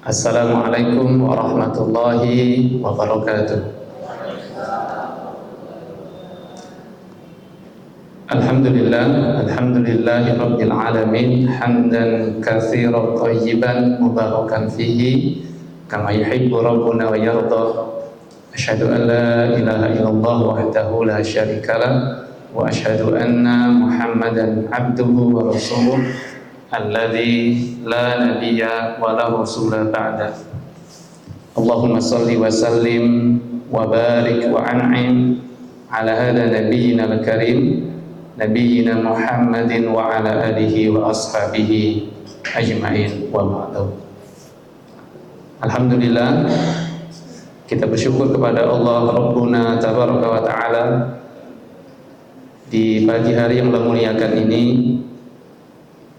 Assalamualaikum warahmatullahi wabarakatuh. Alhamdulillahi rabbil alamin, hamdan katsiran thayyiban mubarakan fihi kama yuhibbu rabbuna wa yarda. Asyhadu an la ilaha illallah wahdahu la syarikalah wa asyhadu anna Muhammadan abduhu wa rasuluh alladzi la nabiyya wa la rasula ba'da. Allahumma salli wa sallim wa barik wa an'im ala hada nabiyyina al-karim nabiyyina Muhammadin wa ala alihi wa ashabihi ajma'in wa ba'du. Alhamdulillah, kita bersyukur kepada Allah Rabbuna tabaraka wa ta'ala di pagi hari yang Allah muliakan ini,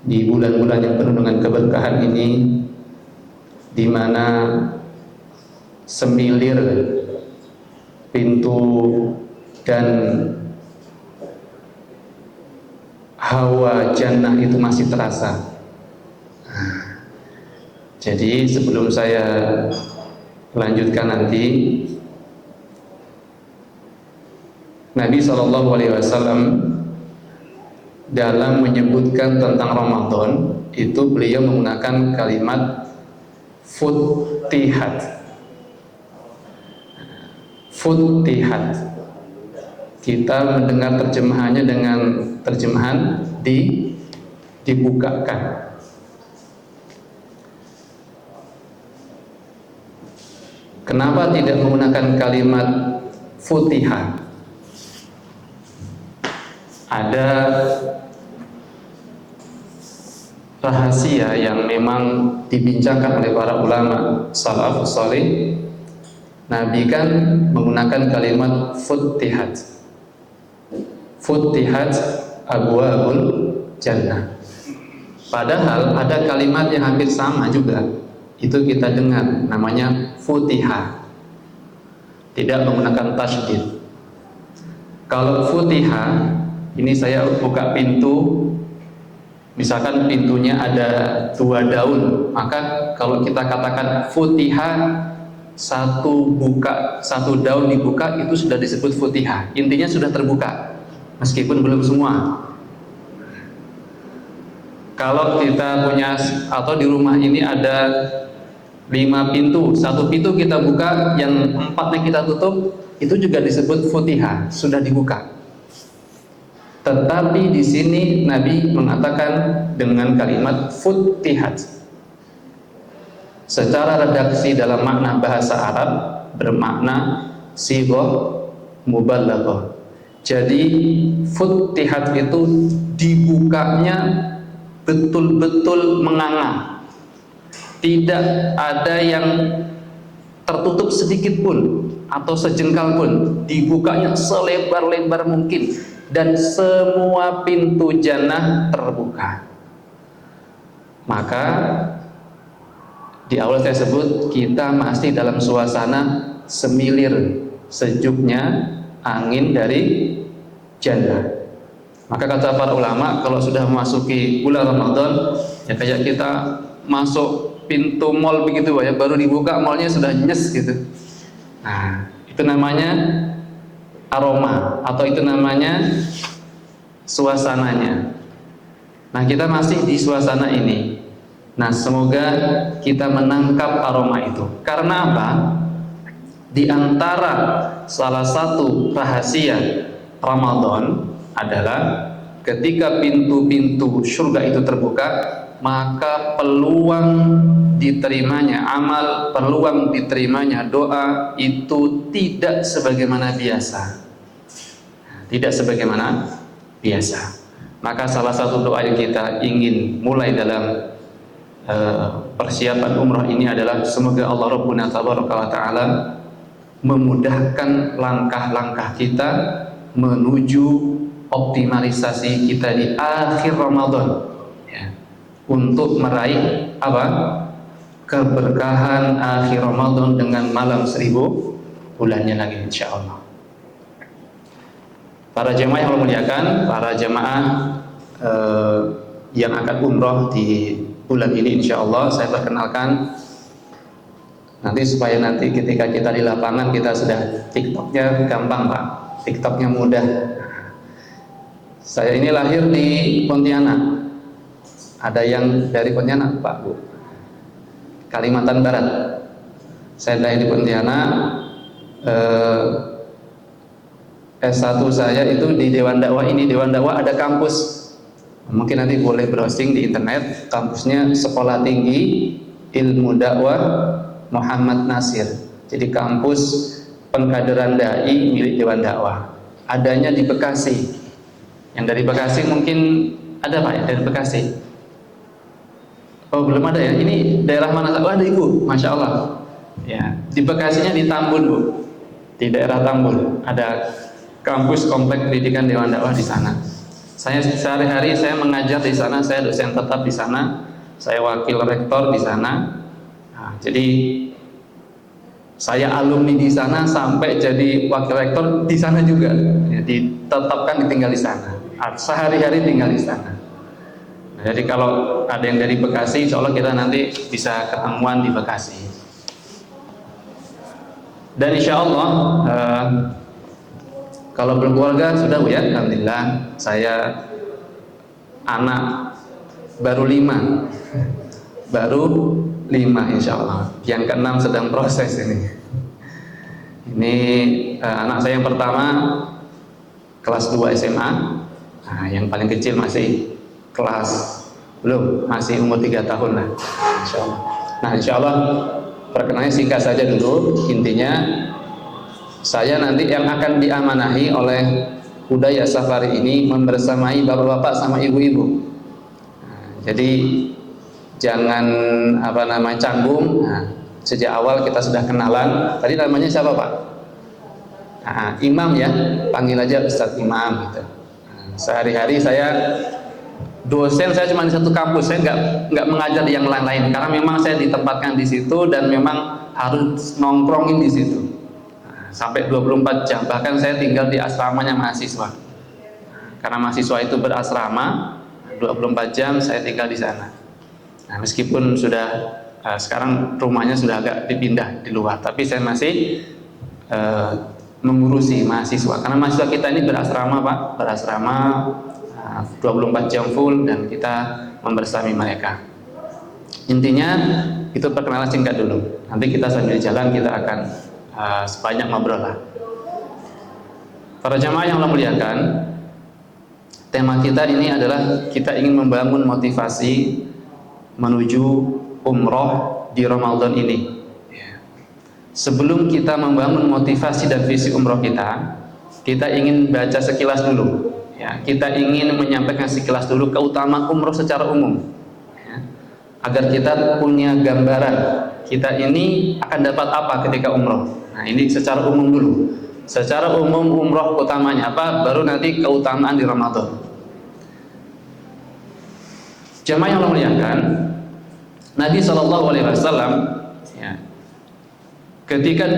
di bulan-bulan yang penuh dengan keberkahan ini, di mana semilir pintu dan hawa jannah itu masih terasa. Jadi sebelum saya lanjutkan nanti, Nabi SAW dalam menyebutkan tentang Ramadan itu beliau menggunakan kalimat futihat. Futihat. Kita mendengar terjemahannya dengan terjemahan dibukakan. Kenapa tidak menggunakan kalimat futihat? Ada rahasia yang memang dibincangkan oleh para ulama salafus salih. Nabi kan menggunakan kalimat futihat. Futihat abwaabul jannah. Padahal ada kalimat yang hampir sama juga. Itu kita dengar, namanya futiha. Tidak menggunakan tasydid. Kalau futiha, ini saya buka pintu, misalkan pintunya ada 2 daun, maka kalau kita katakan futiha, satu daun dibuka, itu sudah disebut futiha. Intinya sudah terbuka, meskipun belum semua. Kalau kita punya, atau di rumah ini ada 5 pintu, satu pintu kita buka, yang 4-nya kita tutup, itu juga disebut futiha, sudah dibuka. Tetapi di sini Nabi mengatakan dengan kalimat futihat. Secara redaksi dalam makna bahasa Arab bermakna sighah mubalaghah. Jadi futihat itu dibukanya betul-betul menganga. Tidak ada yang tertutup sedikit pun atau sejengkal pun, dibukanya selebar-lebar mungkin. Dan semua pintu jannah terbuka. Maka di awal saya sebut kita masih dalam suasana semilir sejuknya angin dari jannah. Maka kata para ulama, kalau sudah memasuki bulan Ramadan, ya kayak kita masuk pintu mall begitu ya, baru dibuka mallnya sudah nyes gitu. Nah, itu namanya aroma, atau itu namanya suasananya. Nah, kita masih di suasana ini. Nah, semoga kita menangkap aroma itu. Karena apa? Di antara salah satu rahasia Ramadan adalah ketika pintu-pintu surga itu terbuka, maka peluang diterimanya amal, peluang diterimanya doa itu tidak sebagaimana biasa. Tidak sebagaimana biasa. Maka salah satu doa yang kita ingin mulai dalam persiapan umrah ini adalah semoga Allah Rabbuna tabaraka wa ta'ala memudahkan langkah-langkah kita menuju optimalisasi kita di akhir Ramadan, ya, untuk meraih apa? Keberkahan akhir Ramadan dengan malam 1000 bulannya lagi, insya Allah. Para jemaah yang memuliakan, para jemaah yang akan umroh di bulan ini, insya Allah saya perkenalkan Nanti supaya nanti ketika kita di lapangan kita sudah TikToknya gampang Pak, TikToknya mudah. Saya ini lahir di Pontianak. Ada yang dari Pontianak Pak Bu? Kalimantan Barat. Saya lahir di Pontianak. S1 saya itu di Dewan Dakwah ini. Dewan Dakwah ada kampus. Mungkin nanti boleh browsing di internet. Kampusnya Sekolah Tinggi Ilmu Dakwah Muhammad Nasir. Jadi kampus pengkaderan dai milik Dewan Dakwah. Adanya di Bekasi. Yang dari Bekasi mungkin ada Pak ya dari Bekasi? Oh belum ada ya. Ini daerah mana? Oh ada Ibu, Masya Allah. Ya di Bekasinya di Tambun Bu. Di daerah Tambun ada kampus komplek pendidikan Dewan Dakwah di sana. Saya sehari-hari saya mengajar di sana. Saya dosen tetap di sana. Saya wakil rektor di sana. Nah, jadi saya alumni di sana sampai jadi wakil rektor di sana juga. Ya, ditetapkan ditinggal di sana. Sehari-hari tinggal di sana. Nah, jadi kalau ada yang dari Bekasi, insya Allah kita nanti bisa ketemuan di Bekasi. Dan insya Allah kalau belum keluarga sudah Bu ya, alhamdulillah saya anak baru 5, baru 5 insya Allah. Yang ke-6 sedang proses ini. Ini anak saya yang pertama kelas 2 SMA. Nah, yang paling kecil masih kelas belum, masih umur 3 tahun lah, insya Allah. Nah, insya Allah perkenalannya singkat saja dulu. Intinya saya nanti yang akan diamanahi oleh Budaya Safari ini membersamai bapak-bapak sama ibu-ibu. Nah, jadi jangan canggung. Nah, sejak awal kita sudah kenalan. Tadi namanya siapa Pak? Nah, Imam ya, panggil aja Ustadz Imam gitu. Sehari-hari saya dosen, saya cuma di satu kampus, saya nggak mengajar di yang lain-lain karena memang saya ditempatkan di situ dan memang harus nongkrongin di situ sampai 24 jam. Bahkan saya tinggal di asramanya mahasiswa karena mahasiswa itu berasrama 24 jam saya tinggal di sana. Nah, meskipun sudah sekarang rumahnya sudah agak dipindah di luar, tapi saya masih mengurusi mahasiswa karena mahasiswa kita ini berasrama Pak, berasrama 24 jam full dan kita membersami mereka. Intinya itu perkenalan singkat dulu. Nanti kita sambil jalan kita akan sebanyak ngobrol lah. Para jamaah yang Allah muliakan, tema kita ini adalah kita ingin membangun motivasi menuju umroh di Ramadan ini. Sebelum kita membangun motivasi dan visi umroh kita ingin baca sekilas dulu. Ya, kita ingin menyampaikan sekilas dulu keutamaan umroh secara umum, ya, agar kita punya gambaran kita ini akan dapat apa ketika umroh. Nah, ini secara umum dulu. Secara umum umroh utamanya apa, baru nanti keutamaan di Ramadan. Jamaah yang Allah muliakan, Nabi SAW ya, ketika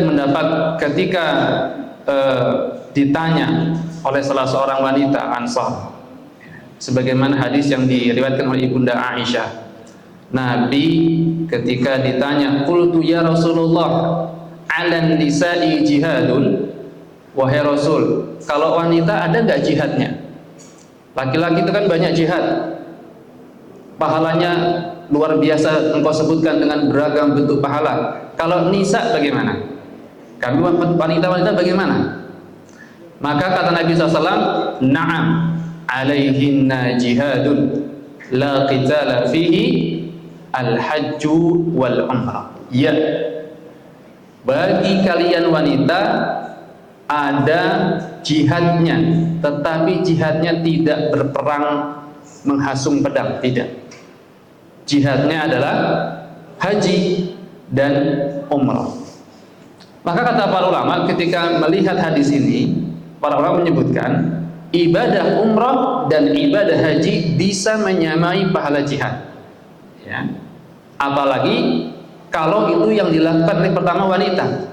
ditanya oleh salah seorang wanita Ansar, sebagaimana hadis yang diriwayatkan oleh Ibunda Aisyah, Nabi ketika ditanya, qultu ya Rasulullah, 'alan nisa'i jihadun, wahai Rasul, kalau wanita ada nggak jihadnya? Laki-laki itu kan banyak jihad, pahalanya luar biasa, engkau sebutkan dengan beragam bentuk pahala. Kalau nisa bagaimana? Kami wanita-wanita bagaimana? Maka kata Nabi SAW, na'am alaihinna jihadun la qitala fihi al-hajju wal umrah. Ya, bagi kalian wanita ada jihadnya, tetapi jihadnya tidak berperang menghasung pedang, tidak. Jihadnya adalah haji dan umrah. Maka kata para ulama ketika melihat hadis ini, para ulama menyebutkan ibadah umrah dan ibadah haji bisa menyamai pahala jihad. Ya. Apalagi kalau itu yang dilakukan oleh pertama wanita,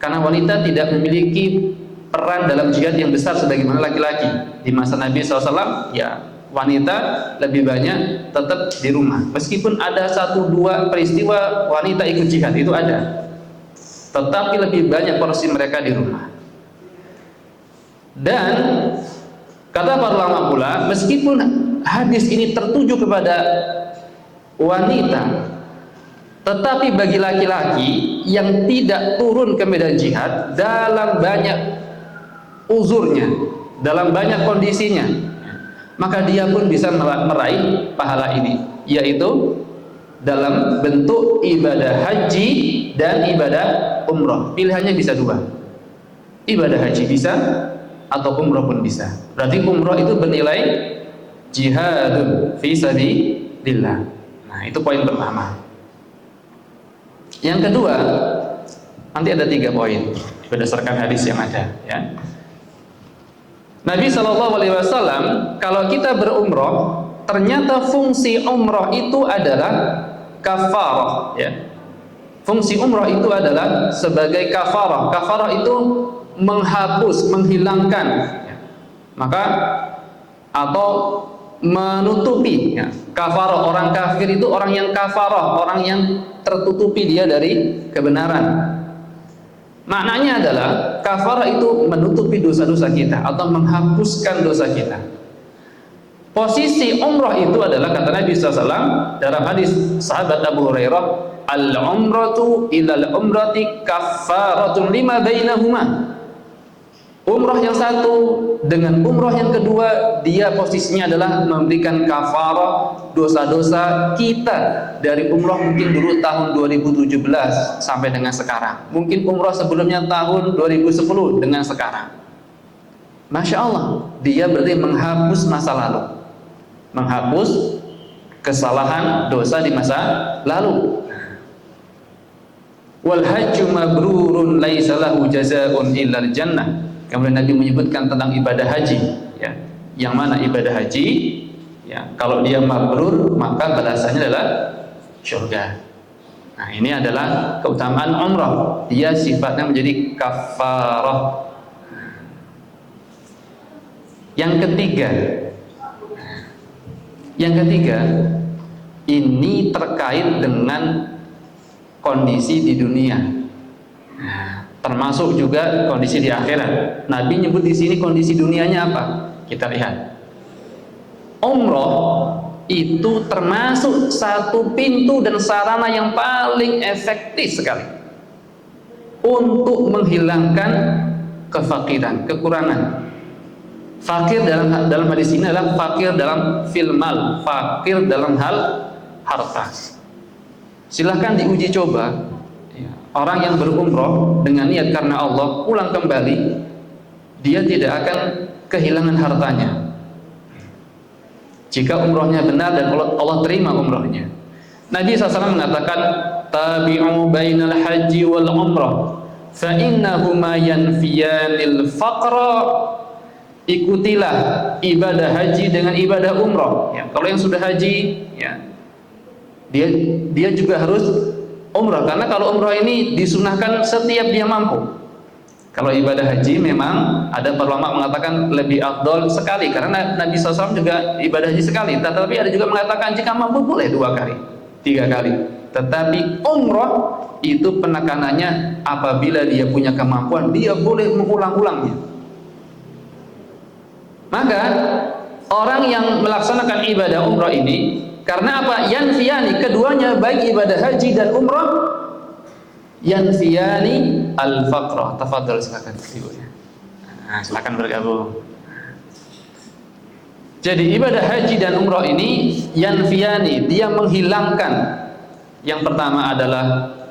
karena wanita tidak memiliki peran dalam jihad yang besar sebagaimana laki-laki. Di masa Nabi SAW, ya wanita lebih banyak tetap di rumah. Meskipun ada 1-2 peristiwa wanita ikut jihad, itu ada. tetapi lebih banyak porsi mereka di rumah. Dan kata para ulama pula, meskipun hadis ini tertuju kepada wanita, tetapi bagi laki-laki yang tidak turun ke medan jihad dalam banyak uzurnya, dalam banyak kondisinya, maka dia pun bisa meraih pahala ini, yaitu dalam bentuk ibadah haji dan ibadah umroh. Pilihannya bisa dua, ibadah haji bisa atau umroh pun bisa. Berarti umroh itu bernilai jihadun fi sabilillah. Nah, itu poin pertama. Yang kedua, nanti ada 3 poin berdasarkan hadis yang ada, ya. Nabi SAW, kalau kita berumroh, ternyata fungsi umroh itu adalah kafarah, ya. Fungsi umroh itu adalah sebagai kafarah. Kafarah itu menghapus, menghilangkan, ya. Maka atau menutupi, ya. Kafarah, orang kafir itu orang yang kafarah, orang yang tertutupi dia dari kebenaran. Maknanya adalah kafarah itu menutupi dosa-dosa kita atau menghapuskan dosa kita. Posisi umrah itu adalah, kata Nabi SAW dalam hadis sahabat Abu Hurairah, al-umratu ilal umrati kafaratun lima bainahuma. Umrah yang satu dengan umrah yang kedua, dia posisinya adalah memberikan kafarah dosa-dosa kita dari umrah mungkin dulu tahun 2017 sampai dengan sekarang. Mungkin umrah sebelumnya tahun 2010 dengan sekarang. Masya Allah, dia berarti menghapus masa lalu, menghapus kesalahan dosa di masa lalu. Wal hajju mabrurun laisa lahu jazaa'un illal jannah. Kemudian Nabi menyebutkan tentang ibadah haji, ya. Yang mana ibadah haji, ya, kalau dia mabrur maka balasannya adalah surga. Nah, ini adalah keutamaan umrah. Dia sifatnya menjadi kafarah. Yang ketiga, ini terkait dengan kondisi di dunia. Nah, termasuk juga kondisi di akhirat. Nabi nyebut di sini kondisi dunianya apa? Kita lihat. Umroh itu termasuk satu pintu dan sarana yang paling efektif sekali untuk menghilangkan kefakiran, kekurangan. Fakir dalam hadis ini adalah fakir dalam filmal, fakir dalam hal harta. Silahkan diuji coba. Orang yang berumroh dengan niat karena Allah pulang kembali, dia tidak akan kehilangan hartanya jika umrohnya benar dan Allah terima umrohnya. Nabi SAW mengatakan, tabi'u bainal haji wal umrah fa innahuma yanfiyanil faqra. Ikutilah ibadah haji dengan ibadah umroh, ya. Kalau yang sudah haji, ya, dia juga harus umrah, karena kalau umrah ini disunahkan setiap dia mampu. Kalau ibadah haji memang ada para ulama mengatakan lebih afdol sekali, karena Nabi SAW juga ibadah haji sekali. Tetapi ada juga mengatakan jika mampu boleh 2 kali, 3 kali. Tetapi umrah itu penekanannya apabila dia punya kemampuan, dia boleh mengulang-ulangnya. Maka orang yang melaksanakan ibadah umrah ini, karena apa? Yanfiyani, keduanya baik ibadah haji dan umrah, yanfiyani al-faqrah. Tafadhal, silakan ibunya. Nah, silakan bergabung. Jadi ibadah haji dan umrah ini yanfiyani, dia menghilangkan. Yang pertama adalah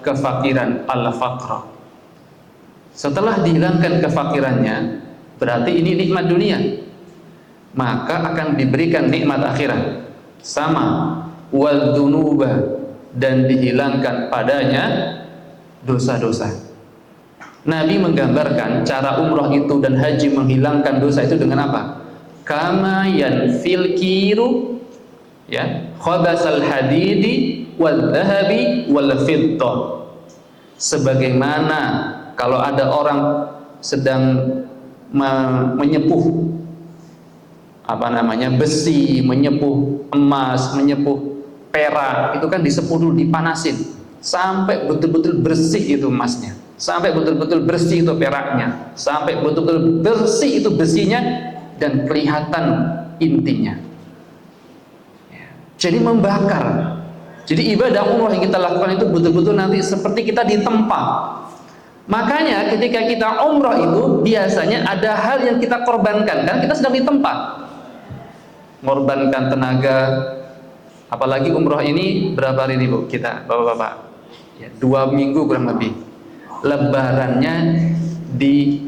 kefakiran, al-faqrah. Setelah dihilangkan kefakirannya, berarti ini nikmat dunia, maka akan diberikan nikmat akhirat. Sama wal dunuba, dan dihilangkan padanya dosa-dosa. Nabi menggambarkan cara umrah itu dan haji menghilangkan dosa itu dengan apa? Kama yanfil kiru, ya, khabasal hadidi wal dhahabi wal fiddah. Sebagaimana kalau ada orang sedang menyepuh besi, menyepuh emas, menyepuh perak, itu kan disepuh dulu, dipanasin sampai betul-betul bersih itu emasnya, sampai betul-betul bersih itu peraknya, sampai betul-betul bersih itu besinya dan kelihatan intinya. Jadi membakar. Jadi ibadah umroh yang kita lakukan itu betul-betul nanti seperti kita ditempa. Makanya ketika kita umroh itu biasanya ada hal yang kita korbankan, kan kita sedang ditempa. Mengorbankan tenaga, apalagi umroh ini berapa hari nih Bu kita bapak-bapak? Ya, 2 minggu kurang lebih. Lebarannya di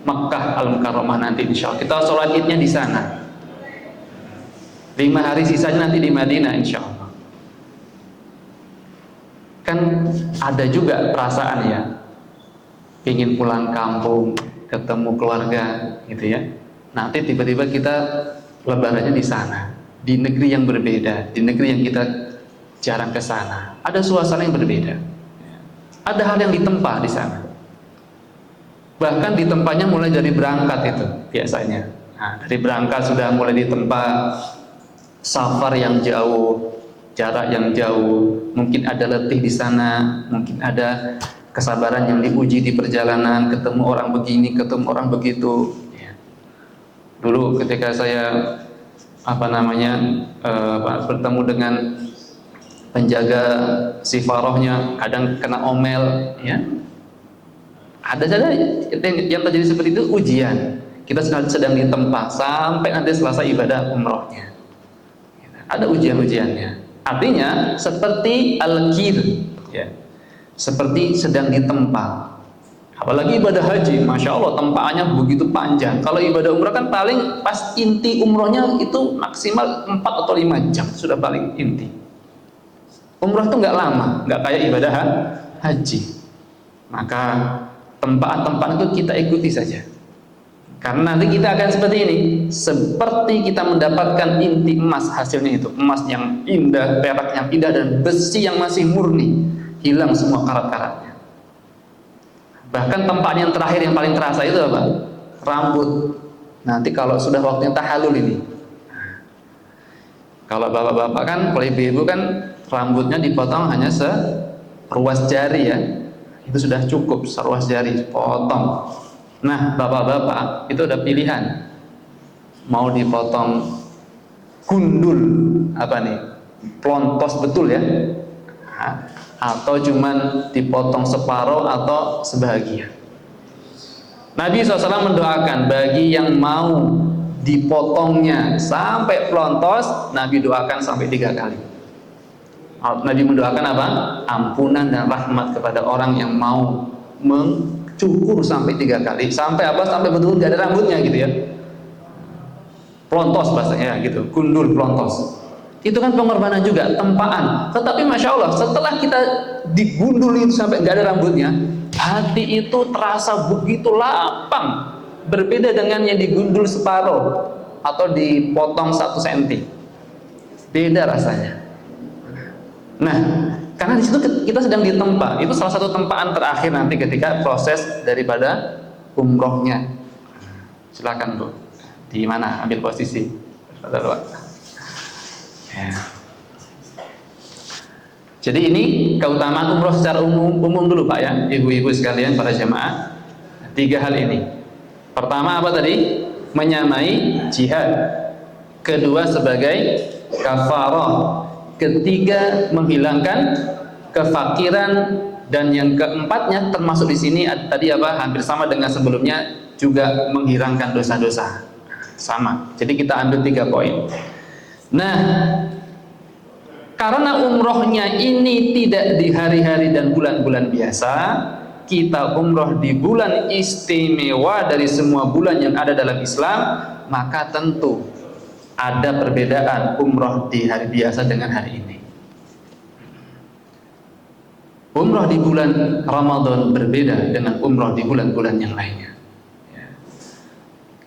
Makkah Al-Mukarramah nanti insya Allah. Kita sholat idnya di sana. 5 hari sisanya nanti di Madinah insya Allah. Kan ada juga perasaan ya, ingin pulang kampung, ketemu keluarga gitu ya. Nanti tiba-tiba kita lebarannya di sana, di negeri yang berbeda, di negeri yang kita jarang ke sana. Ada suasana yang berbeda. Ada hal yang ditempa di sana. Bahkan ditempanya mulai dari berangkat itu biasanya. Nah, dari berangkat sudah mulai ditempa safar yang jauh, jarak yang jauh, mungkin ada letih di sana, mungkin ada kesabaran yang diuji di perjalanan, ketemu orang begini, ketemu orang begitu. Ya. Dulu ketika saya bertemu dengan penjaga sifarohnya, kadang kena omel, ya. Ada saja yang terjadi seperti itu ujian. Kita sedang ditempa sampai nanti selesai ibadah umrohnya. Ada ujian-ujiannya. Artinya seperti al-kir, ya, seperti sedang ditempa. Apalagi ibadah haji, masya Allah tempaannya begitu panjang. Kalau ibadah umrah kan paling pas inti umrohnya itu maksimal 4 atau 5 jam sudah paling inti. Umrah itu nggak lama, nggak kayak ibadah haji. Maka tempaan-tempaan itu kita ikuti saja. Karena nanti kita akan seperti ini, seperti kita mendapatkan inti emas, hasilnya itu emas yang indah, perak yang indah, dan besi yang masih murni, hilang semua karat-karatnya. Bahkan tempaan yang terakhir yang paling terasa itu apa? Rambut. Nanti kalau sudah waktunya tahalul ini, kalau bapak-bapak kan, kalau ibu-ibu kan rambutnya dipotong hanya seruas jari ya, itu sudah cukup, seruas jari potong. Nah, bapak-bapak itu ada pilihan, mau dipotong gundul plontos betul ya, atau cuman dipotong separuh atau sebagian. Nabi SAW mendoakan bagi yang mau dipotongnya sampai plontos, Nabi doakan sampai 3 kali. Nabi mendoakan apa? Ampunan dan rahmat kepada orang yang mau cukur sampai 3 kali, sampai apa? Sampai betul nggak ada rambutnya gitu ya, plontos bahasanya gitu, gundul plontos. Itu kan pengorbanan juga, tempaan. Tetapi masya Allah, setelah kita digundul itu sampai nggak ada rambutnya, hati itu terasa begitu lapang, berbeda dengan yang digundul separuh atau dipotong 1 cm, beda rasanya. Nah, karena di situ kita sedang ditempa. Itu salah satu tempaan terakhir nanti ketika proses daripada umrohnya. Silakan Bu, di mana ambil posisi? Ya. Jadi ini keutamaan umroh secara umum dulu Pak ya, ibu-ibu sekalian, para jemaah. 3 hal ini. Pertama apa tadi? Menyamai jihad. Kedua sebagai kafarah. Ketiga menghilangkan kefakiran, dan yang keempatnya termasuk di sini tadi apa, hampir sama dengan sebelumnya, juga menghilangkan dosa-dosa. Sama. Jadi kita ambil 3 poin. Nah, karena umrohnya ini tidak di hari-hari dan bulan-bulan biasa, kita umroh di bulan istimewa dari semua bulan yang ada dalam Islam, maka tentu ada perbedaan umroh di hari biasa dengan hari ini. Umroh di bulan Ramadan berbeda dengan umroh di bulan-bulan yang lainnya.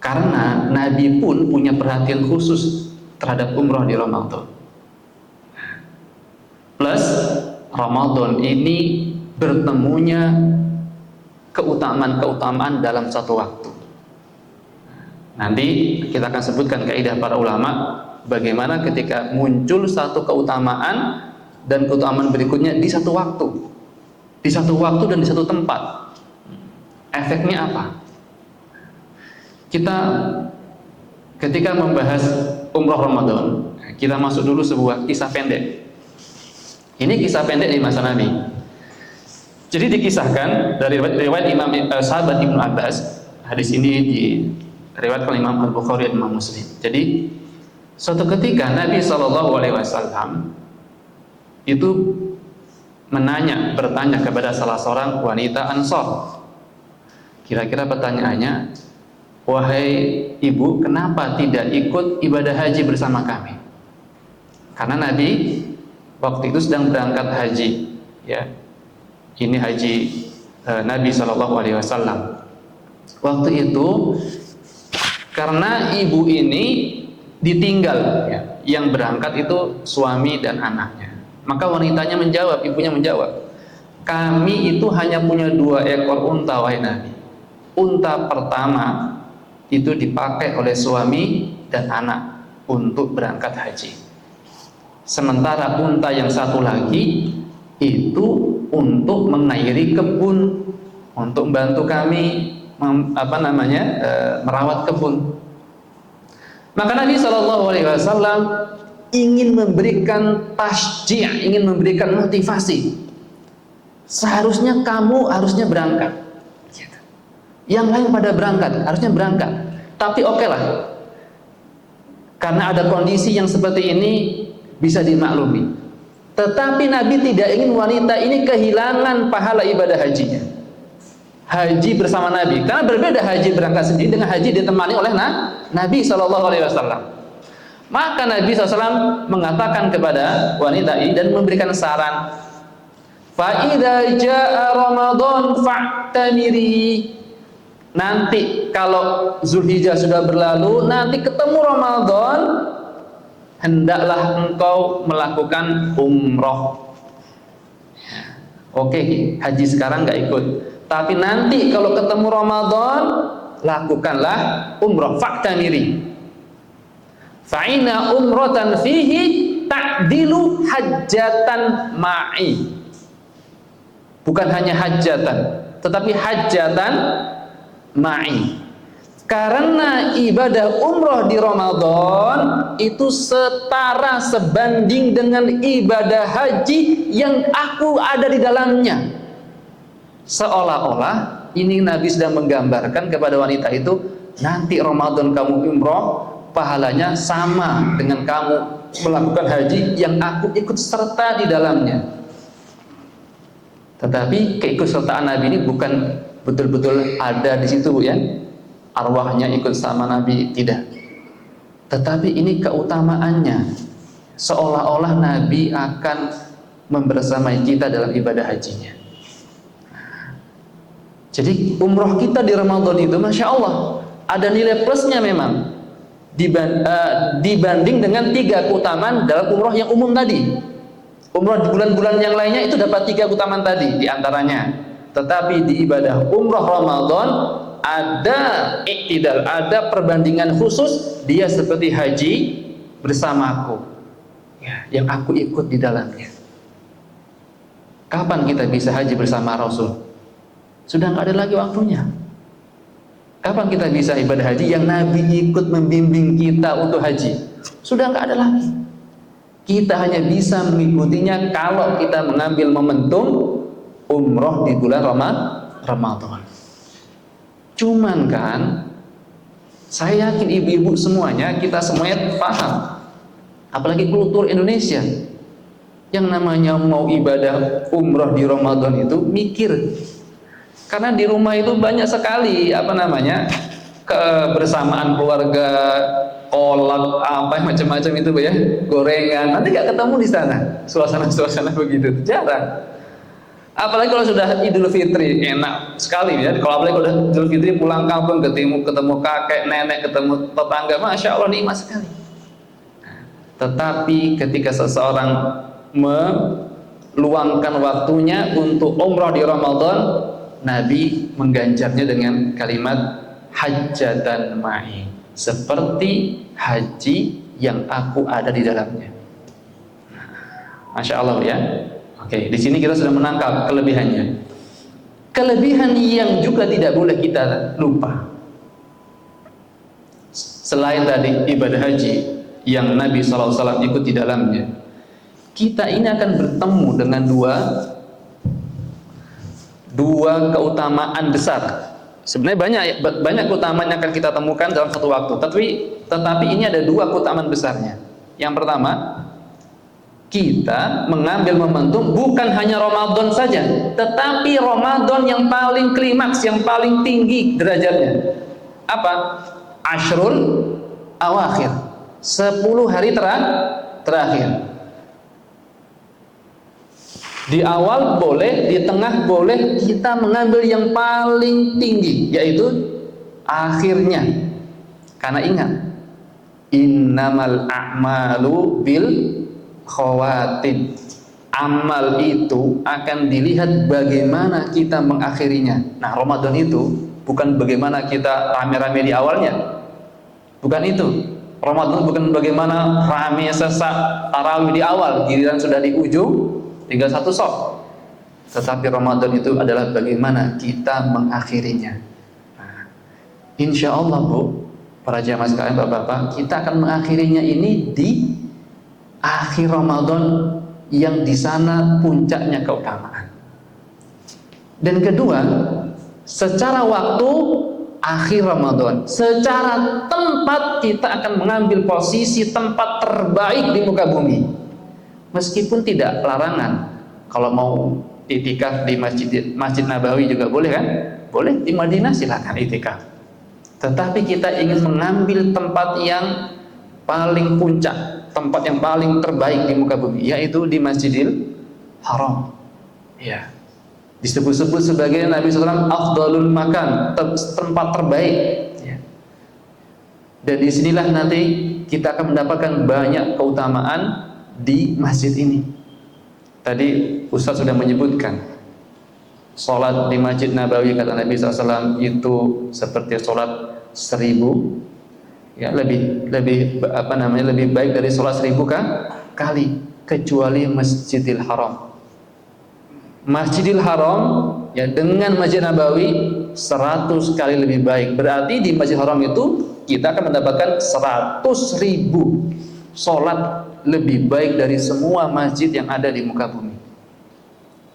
Karena Nabi pun punya perhatian khusus terhadap umroh di Ramadan. Plus Ramadan ini bertemunya keutamaan-keutamaan dalam satu waktu. Nanti kita akan sebutkan kaidah para ulama bagaimana ketika muncul satu keutamaan dan keutamaan berikutnya di satu waktu dan di satu tempat. Efeknya apa? Kita ketika membahas umroh Ramadan, kita masuk dulu sebuah kisah pendek. Ini kisah pendek di masa Nabi. Jadi dikisahkan dari riwayat Imam sahabat Ibnu Abbas. Hadis ini diriwayatkan Imam Al-Bukhari dan Imam Muslim. Jadi suatu ketika Nabi SAW itu bertanya kepada salah seorang wanita Ansor. Kira-kira pertanyaannya, wahai ibu, kenapa tidak ikut ibadah haji bersama kami? Karena Nabi waktu itu sedang berangkat haji, ya. Ini haji Nabi SAW. Waktu itu karena ibu ini ditinggal, ya, yang berangkat itu suami dan anaknya. Maka wanitanya menjawab, ibunya menjawab, kami itu hanya punya 2 ekor unta, wahai Nabi. Unta pertama itu dipakai oleh suami dan anak untuk berangkat haji. Sementara unta yang satu lagi itu untuk mengairi kebun, untuk membantu kami merawat kebun. Maka Nabi SAW ingin memberikan tasjih, ingin memberikan motivasi. Seharusnya kamu harusnya berangkat. Yang lain pada berangkat, harusnya berangkat. Tapi oke lah, karena ada kondisi yang seperti ini bisa dimaklumi. Tetapi Nabi tidak ingin wanita ini kehilangan pahala ibadah hajinya. Haji bersama Nabi, karena berbeda haji berangkat sendiri dengan haji ditemani oleh Nabi SAW. Maka Nabi SAW mengatakan kepada wanita ini dan memberikan saran, fa idza jaa Ramadan fa'tamiri. Nanti kalau Zulhijjah sudah berlalu, nanti ketemu Ramadan, hendaklah engkau melakukan umroh. Oke, haji sekarang nggak ikut, tapi nanti kalau ketemu Ramadan, lakukanlah umroh. Fa'tamiri. Fa'ina umrotan fihi ta'dilu hajjatan ma'i. Bukan hanya hajjatan, tetapi hajjatan ma'i. Karena ibadah umroh di Ramadan itu setara sebanding dengan ibadah haji yang aku ada di dalamnya. Seolah-olah ini Nabi sedang menggambarkan kepada wanita itu, nanti Ramadan kamu umroh, pahalanya sama dengan kamu melakukan haji yang aku ikut serta di dalamnya. Tetapi keikutsertaan Nabi ini bukan betul-betul ada di situ, ya, arwahnya ikut sama Nabi, tidak. Tetapi ini keutamaannya, seolah-olah Nabi akan membersamai kita dalam ibadah hajinya. Jadi umroh kita di Ramadan itu, Masya Allah, ada nilai plusnya memang dibanding dengan 3 keutamaan dalam umroh yang umum tadi. Umroh di bulan-bulan yang lainnya itu dapat 3 keutamaan tadi diantaranya. Tetapi di ibadah umroh Ramadan ada iktidal, ada perbandingan khusus, dia seperti haji bersamaku, ya, yang aku ikut di dalamnya. Kapan kita bisa haji bersama Rasul? Sudah nggak ada lagi waktunya. Kapan kita bisa ibadah haji yang Nabi ikut membimbing kita untuk haji? Sudah nggak ada lagi. Kita hanya bisa mengikutinya kalau kita mengambil momentum umroh di bulan Ramadan. Cuman kan, saya yakin ibu-ibu semuanya, kita semuanya paham, apalagi kultur Indonesia, yang namanya mau ibadah umroh di Ramadan itu mikir. Karena di rumah itu banyak sekali kebersamaan keluarga, kolak, macam-macam itu, ya, gorengan. Nanti nggak ketemu di sana suasana begitu, jarang. Apalagi kalau sudah Idul Fitri, enak sekali, ya. Kalau apalagi kalau sudah Idul Fitri pulang kampung, ketemu kakek, nenek, ketemu tetangga, Masya Allah, nikmat sekali. Tetapi ketika seseorang meluangkan waktunya untuk umrah di Ramadan, Nabi mengganjarnya dengan kalimat hajjatan ma'i, seperti haji yang aku ada di dalamnya. Masya Allah, ya. Oke, di sini kita sudah menangkap kelebihannya. kelebihan yang juga tidak boleh kita lupa. Selain tadi ibadah haji yang Nabi SAW ikut di dalamnya, kita ini akan bertemu dengan dua keutamaan besar. Sebenarnya banyak keutamaan yang akan kita temukan dalam satu waktu, tetapi ini ada dua keutamaan besarnya. Yang pertama, kita mengambil momentum bukan hanya Ramadan saja, tetapi Ramadan yang paling klimaks, yang paling tinggi derajatnya. Apa? Ashrul awakhir, 10 hari terakhir. Di awal boleh, di tengah boleh, kita mengambil yang paling tinggi, yaitu akhirnya. Karena ingat, innamal a'malu bil khawatim. Amal itu akan dilihat bagaimana kita mengakhirinya. Nah, Ramadan itu bukan bagaimana kita rame-rame di awalnya, bukan itu. Ramadan bukan bagaimana rame sesak tarawih di awal, giliran sudah di ujung tinggal satu soft. Tetapi Ramadan itu adalah bagaimana kita mengakhirinya. Nah, insya Allah Bu, para jamaah sekalian, bapak-bapak, kita akan mengakhirinya ini di akhir Ramadan yang di sana puncaknya keutamaan. Dan kedua, secara waktu akhir Ramadan, secara tempat kita akan mengambil posisi tempat terbaik di muka bumi. Meskipun tidak larangan, kalau mau itikaf di Masjid Nabawi juga boleh kan? Boleh, di Madinah silakan itikaf. Tetapi kita ingin mengambil tempat yang paling puncak, tempat yang paling terbaik di muka bumi, yaitu di Masjidil Haram. Ya, disebut-sebut sebagai Nabi SAW afdalul makan, tempat terbaik. Ya. Dan disinilah nanti kita akan mendapatkan banyak keutamaan di masjid ini. Tadi Ustaz sudah menyebutkan, sholat di Masjid Nabawi kata Nabi SAW itu seperti sholat 1000, ya, lebih baik dari sholat 1000 kali, kecuali Masjidil Haram. Masjidil Haram ya dengan Masjid Nabawi 100 kali lebih baik. Berarti di Masjid Haram itu kita akan mendapatkan 100.000 sholat lebih baik dari semua masjid yang ada di muka bumi.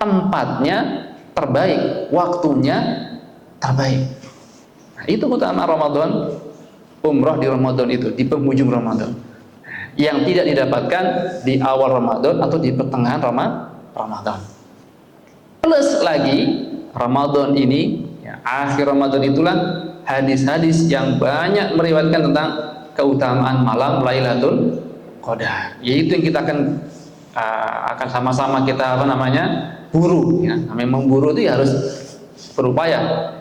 Tempatnya terbaik, waktunya terbaik. Nah, itu keutamaan Ramadan, umrah di Ramadan itu, di penghujung Ramadan, yang tidak didapatkan di awal Ramadan atau di pertengahan Ramadan. Plus lagi Ramadan ini, ya, akhir Ramadan itulah hadis-hadis yang banyak meriwayatkan tentang keutamaan malam Lailatul Qadar, yaitu yang kita akan sama-sama kita buru, ya. Namanya memburu itu ya harus berupaya.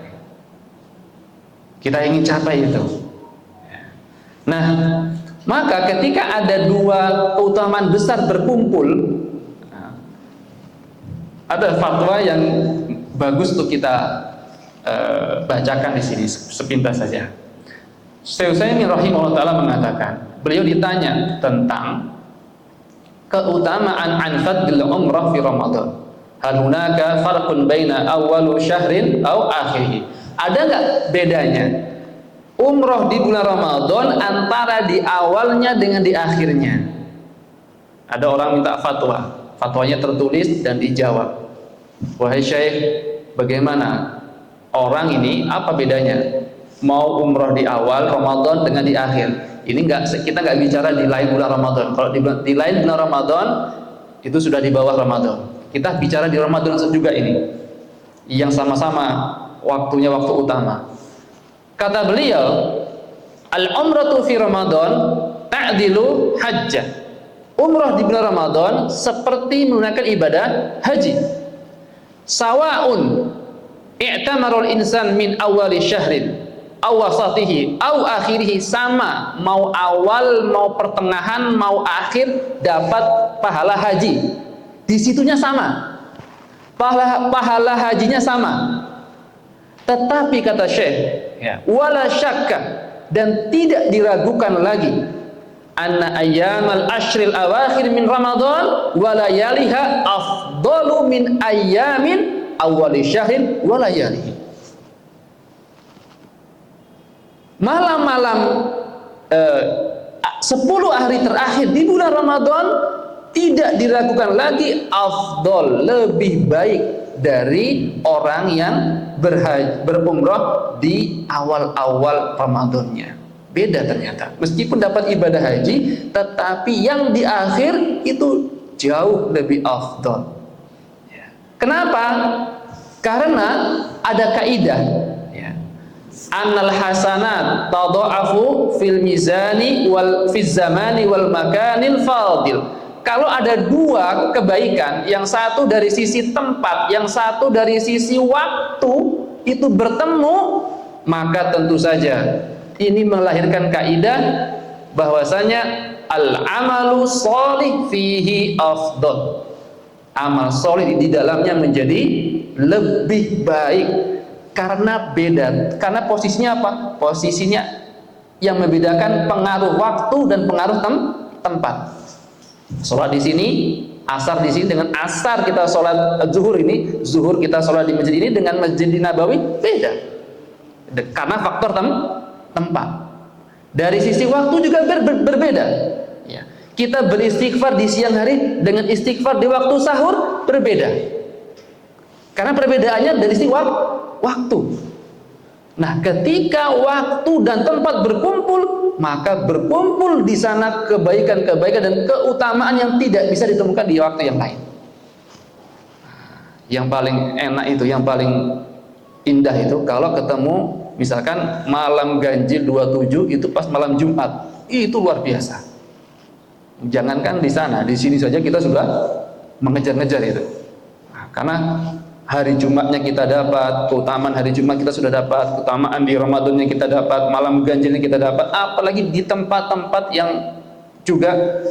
Kita ingin capai itu. Nah, maka ketika ada dua keutamaan besar berkumpul, ada fatwa yang bagus untuk kita bacakan di sini sepintas saja. Syekh Utsaimin rahimahullah taala mengatakan, beliau ditanya tentang keutamaan an fadl umrah fi Ramadan. Hal hunaka farqun baina awwalu syahrin aw akhirih? Ada enggak bedanya umrah di bulan Ramadan antara di awalnya dengan di akhirnya? Ada orang minta fatwa. Fatwanya tertulis dan dijawab. Wahai Syekh, bagaimana orang ini, apa bedanya? Mau umrah di awal Ramadan dengan di akhir. Ini kita nggak bicara di lain bulan Ramadan. Kalau di lain bulan Ramadan itu sudah di bawah Ramadan. Kita bicara di Ramadan juga ini, yang sama-sama waktunya waktu utama. Kata beliau, al-umratu fi Ramadan ta'dilu hajjah. Umrah di bulan Ramadan seperti menunaikan ibadah haji. Sawa'un i'tamarul insan min awali syahrin awasatihi aw akhirihi, sama mau awal mau pertengahan mau akhir dapat pahala haji. Di situnya sama, pahala hajinya sama. Tetapi kata Syekh, wala syakka, dan tidak diragukan lagi, anna ayyamal ashril awakhir min Ramadan wa layaliha afdalu min ayyamin awwali syahrin wa layalihi. Malam-malam 10 hari terakhir di bulan Ramadan tidak diragukan lagi afdol, lebih baik dari orang yang berumrah di awal-awal Ramadannya. Beda ternyata. Meskipun dapat ibadah haji, tetapi yang di akhir itu jauh lebih afdol. Kenapa? Karena ada kaidah, ya. Annal hasanat tadha'afu fil mizani wal fiz zamani wal makanil fadil. Kalau ada dua kebaikan, yang satu dari sisi tempat, yang satu dari sisi waktu, itu bertemu, maka tentu saja ini melahirkan kaidah bahwasanya al-amalu sholih fihi afdal. Amal soleh di dalamnya menjadi lebih baik karena beda. Karena posisinya apa? Posisinya yang membedakan pengaruh waktu dan pengaruh tempat. Sholat di sini, asar di sini, dengan asar kita sholat zuhur ini, zuhur kita sholat di masjid ini dengan masjid di Nabawi beda. Karena faktor tempat. Dari sisi waktu juga berbeda. Ya. Kita beristighfar di siang hari dengan istighfar di waktu sahur berbeda. Karena perbedaannya dari sisi waktu. Nah, ketika waktu dan tempat berkumpul, maka berkumpul di sana kebaikan-kebaikan dan keutamaan yang tidak bisa ditemukan di waktu yang lain. Yang paling enak itu, yang paling indah itu kalau ketemu misalkan malam ganjil 27 itu pas malam Jumat. Itu luar biasa. Jangankan di sana, di sini saja kita sudah mengejar-ngejar itu. Nah, karena hari Jumatnya kita dapat, keutamaan hari Jumat kita sudah dapat, keutamaan di Ramadannya kita dapat, malam ganjilnya kita dapat, apalagi di tempat-tempat yang juga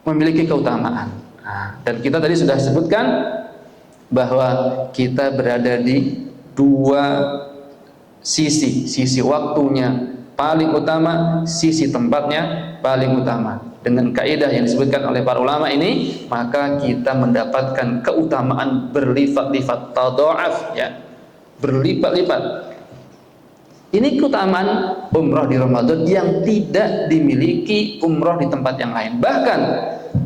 memiliki keutamaan. Nah, dan kita tadi sudah sebutkan bahwa kita berada di dua sisi waktunya paling utama, sisi tempatnya paling utama. Dengan kaidah yang disebutkan oleh para ulama ini, maka kita mendapatkan keutamaan berlipat-lipat, tadha'af, ya, berlipat-lipat. Ini keutamaan umrah di Ramadan yang tidak dimiliki umrah di tempat yang lain. Bahkan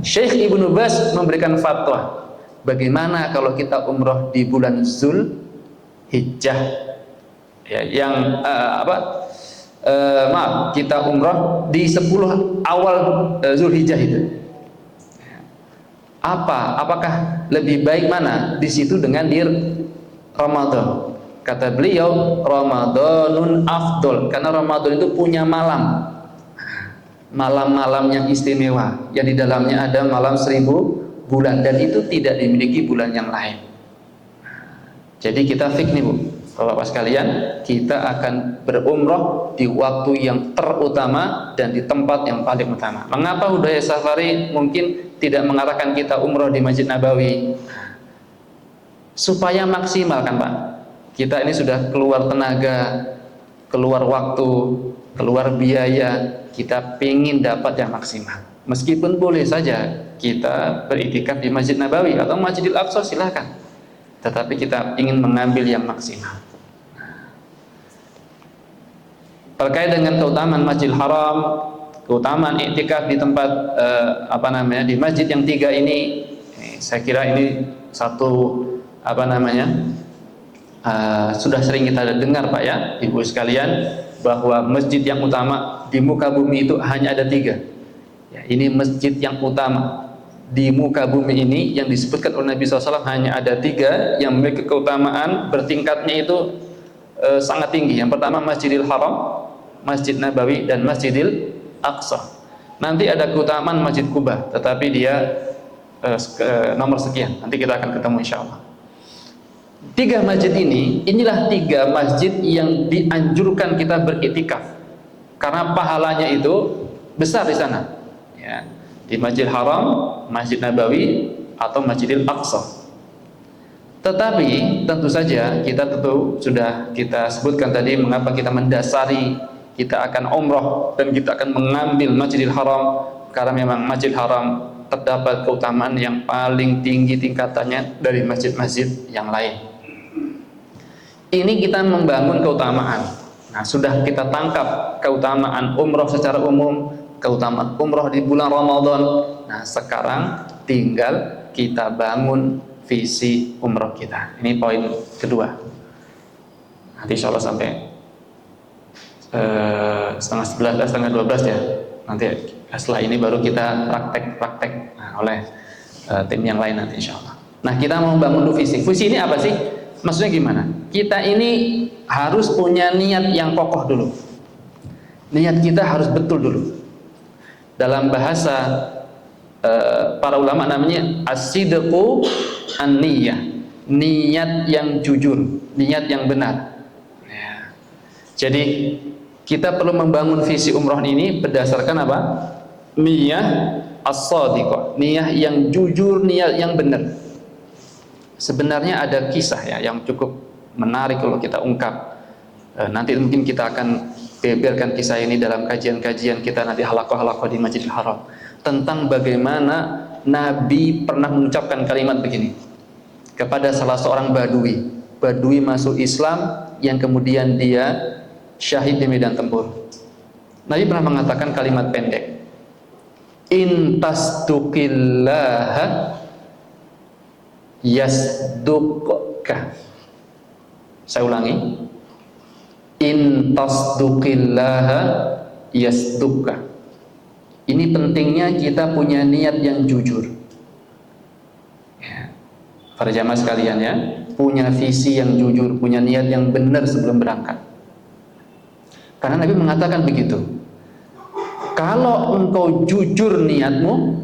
Syekh Ibnu Baz memberikan fatwa, bagaimana kalau kita umrah di bulan Zulhijjah, ya, yang kita umrah di 10 awal Zulhijjah itu. Apakah lebih baik mana di situ dengan di Ramadan? Kata beliau, Ramadanun afdol, karena Ramadan itu punya malam-malam yang istimewa, yang di dalamnya ada malam 1000 bulan, dan itu tidak dimiliki bulan yang lain. Jadi kita fix nih Bu, Bapak-bapak sekalian, kita akan berumrah di waktu yang terutama dan di tempat yang paling utama. Mengapa Hudaya Safari mungkin tidak mengarahkan kita umrah di Masjid Nabawi? Supaya maksimal kan Pak. Kita ini sudah keluar tenaga, keluar waktu, keluar biaya, kita pengen dapat yang maksimal. Meskipun boleh saja kita beriktikaf di Masjid Nabawi atau Masjidil Aqsa, silahkan. Tetapi kita ingin mengambil yang maksimal. Terkait dengan keutamaan Masjidil Haram, keutamaan iktikaf di tempat di masjid yang 3 ini, saya kira ini satu sudah sering kita dengar Pak ya, Ibu sekalian, bahwa masjid yang utama di muka bumi itu hanya ada 3. Ya, ini masjid yang utama di muka bumi ini yang disebutkan oleh Nabi SAW hanya ada 3 yang memiliki keutamaan bertingkatnya itu sangat tinggi. Yang pertama Masjidil Haram, Masjid Nabawi, dan Masjidil Aqsa. Nanti ada keutamaan Masjid Kuba, tetapi dia nomor sekian. Nanti kita akan ketemu insya Allah. 3 masjid ini, inilah 3 masjid yang dianjurkan kita beriktikaf karena pahalanya itu besar di sana. Ya. Di Masjidil Haram, Masjid Nabawi, atau Masjidil Aqsa. Tetapi tentu saja kita sudah kita sebutkan tadi mengapa kita mendasari kita akan umrah dan kita akan mengambil Masjidil Haram, karena memang Masjidil Haram terdapat keutamaan yang paling tinggi tingkatannya dari masjid-masjid yang lain. Ini kita membangun keutamaan. Nah, sudah kita tangkap keutamaan umroh secara umum, keutamaan umroh di bulan Ramadan. Nah, sekarang tinggal kita bangun visi umroh kita. Ini poin kedua. Nanti insya Allah sampai setengah 11, setengah 12 ya. Nanti setelah ini baru kita praktek oleh tim yang lain nanti insya Allah. Nah, kita mau bangun visi. Visi ini apa sih? Maksudnya gimana? Kita ini harus punya niat yang kokoh dulu. Niat kita harus betul dulu. Dalam bahasa para ulama namanya as-sidqu an-niyah. Niat yang jujur, niat yang benar. Ya. Jadi kita perlu membangun visi umroh ini berdasarkan apa? Niyah as-sadiqah, niyah yang jujur, niat yang benar. Sebenarnya ada kisah ya yang cukup menarik kalau kita ungkap. Nanti mungkin kita akan beberkan kisah ini dalam kajian-kajian kita nanti halaqah-halaqah di Masjidil Haram, tentang bagaimana Nabi pernah mengucapkan kalimat begini kepada salah seorang badui. Badui masuk Islam yang kemudian dia syahid di medan tempur. Nabi pernah mengatakan kalimat pendek, in tasduqillaha yasduqka. Saya ulangi, in tasduqillaha yasduqka. Ini pentingnya kita punya niat yang jujur ya. Para jamaah sekalian ya, punya visi yang jujur, punya niat yang benar sebelum berangkat. Karena Nabi mengatakan begitu, kalau engkau jujur niatmu,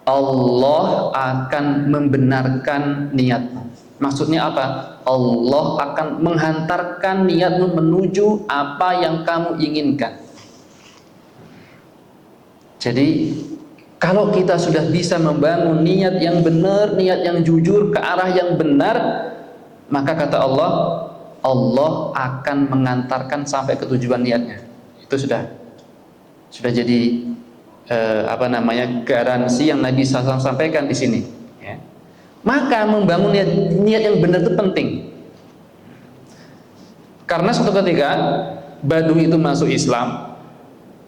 Allah akan membenarkan niatmu. Maksudnya apa? Allah akan menghantarkan niatmu menuju apa yang kamu inginkan. Jadi kalau kita sudah bisa membangun niat yang benar, niat yang jujur ke arah yang benar, maka kata Allah, Allah akan mengantarkan sampai ke tujuan niatnya. Itu sudah jadi garansi yang Nabi SAW sampaikan di sini. Ya. Maka membangun niat yang benar itu penting. Karena suatu ketika Badui itu masuk Islam,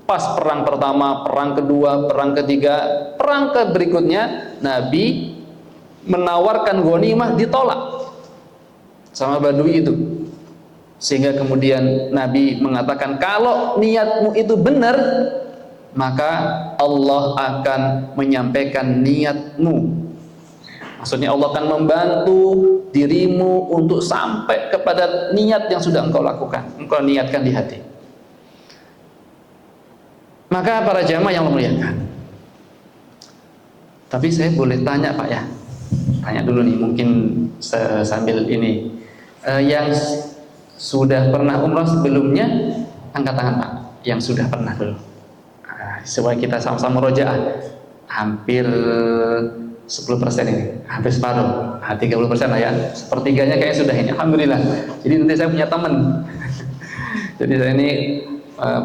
pas perang pertama, perang kedua, perang ketiga, perang berikutnya, Nabi menawarkan ghanimah, ditolak sama Badui itu. Sehingga kemudian Nabi mengatakan, kalau niatmu itu benar, maka Allah akan menyampaikan niatmu. Maksudnya Allah akan membantu dirimu untuk sampai kepada niat yang sudah engkau lakukan, engkau niatkan di hati. Maka para jamaah yang memuliakan, tapi saya boleh tanya Pak ya, tanya dulu nih, mungkin sambil ini, yang sudah pernah umrah sebelumnya angkat tangan Pak, yang sudah pernah dulu, supaya kita sama-sama rojaah. Hampir 10% ini, hampir separuh, 30% lah ya, sepertiganya kayaknya sudah ini, alhamdulillah. Jadi nanti saya punya teman, jadi saya ini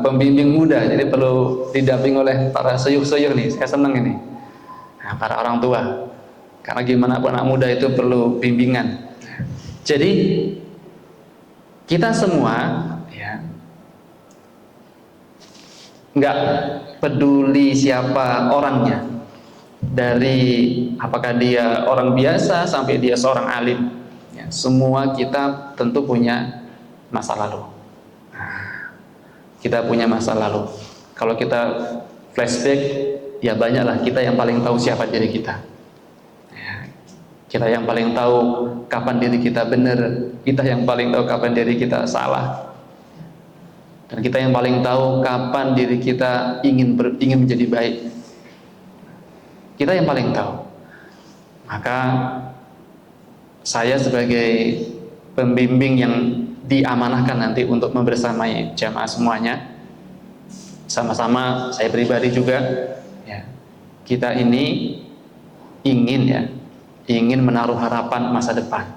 pembimbing muda, jadi perlu didamping oleh para seyuh-seyuh nih. Saya senang ini, nah, para orang tua, karena gimana pun anak muda itu perlu bimbingan. Jadi kita semua ya, nggak peduli siapa orangnya, dari apakah dia orang biasa sampai dia seorang alim ya, semua kita tentu punya masa lalu. Kita punya masa lalu. Kalau kita flashback, ya banyaklah kita yang paling tahu siapa diri kita ya, kita yang paling tahu kapan diri kita benar, kita yang paling tahu kapan diri kita salah, dan kita yang paling tahu kapan diri kita ingin menjadi baik. Kita yang paling tahu. Maka saya sebagai pembimbing yang diamanahkan nanti untuk membersamai jamaah semuanya, sama-sama saya pribadi juga ya, kita ini ingin menaruh harapan masa depan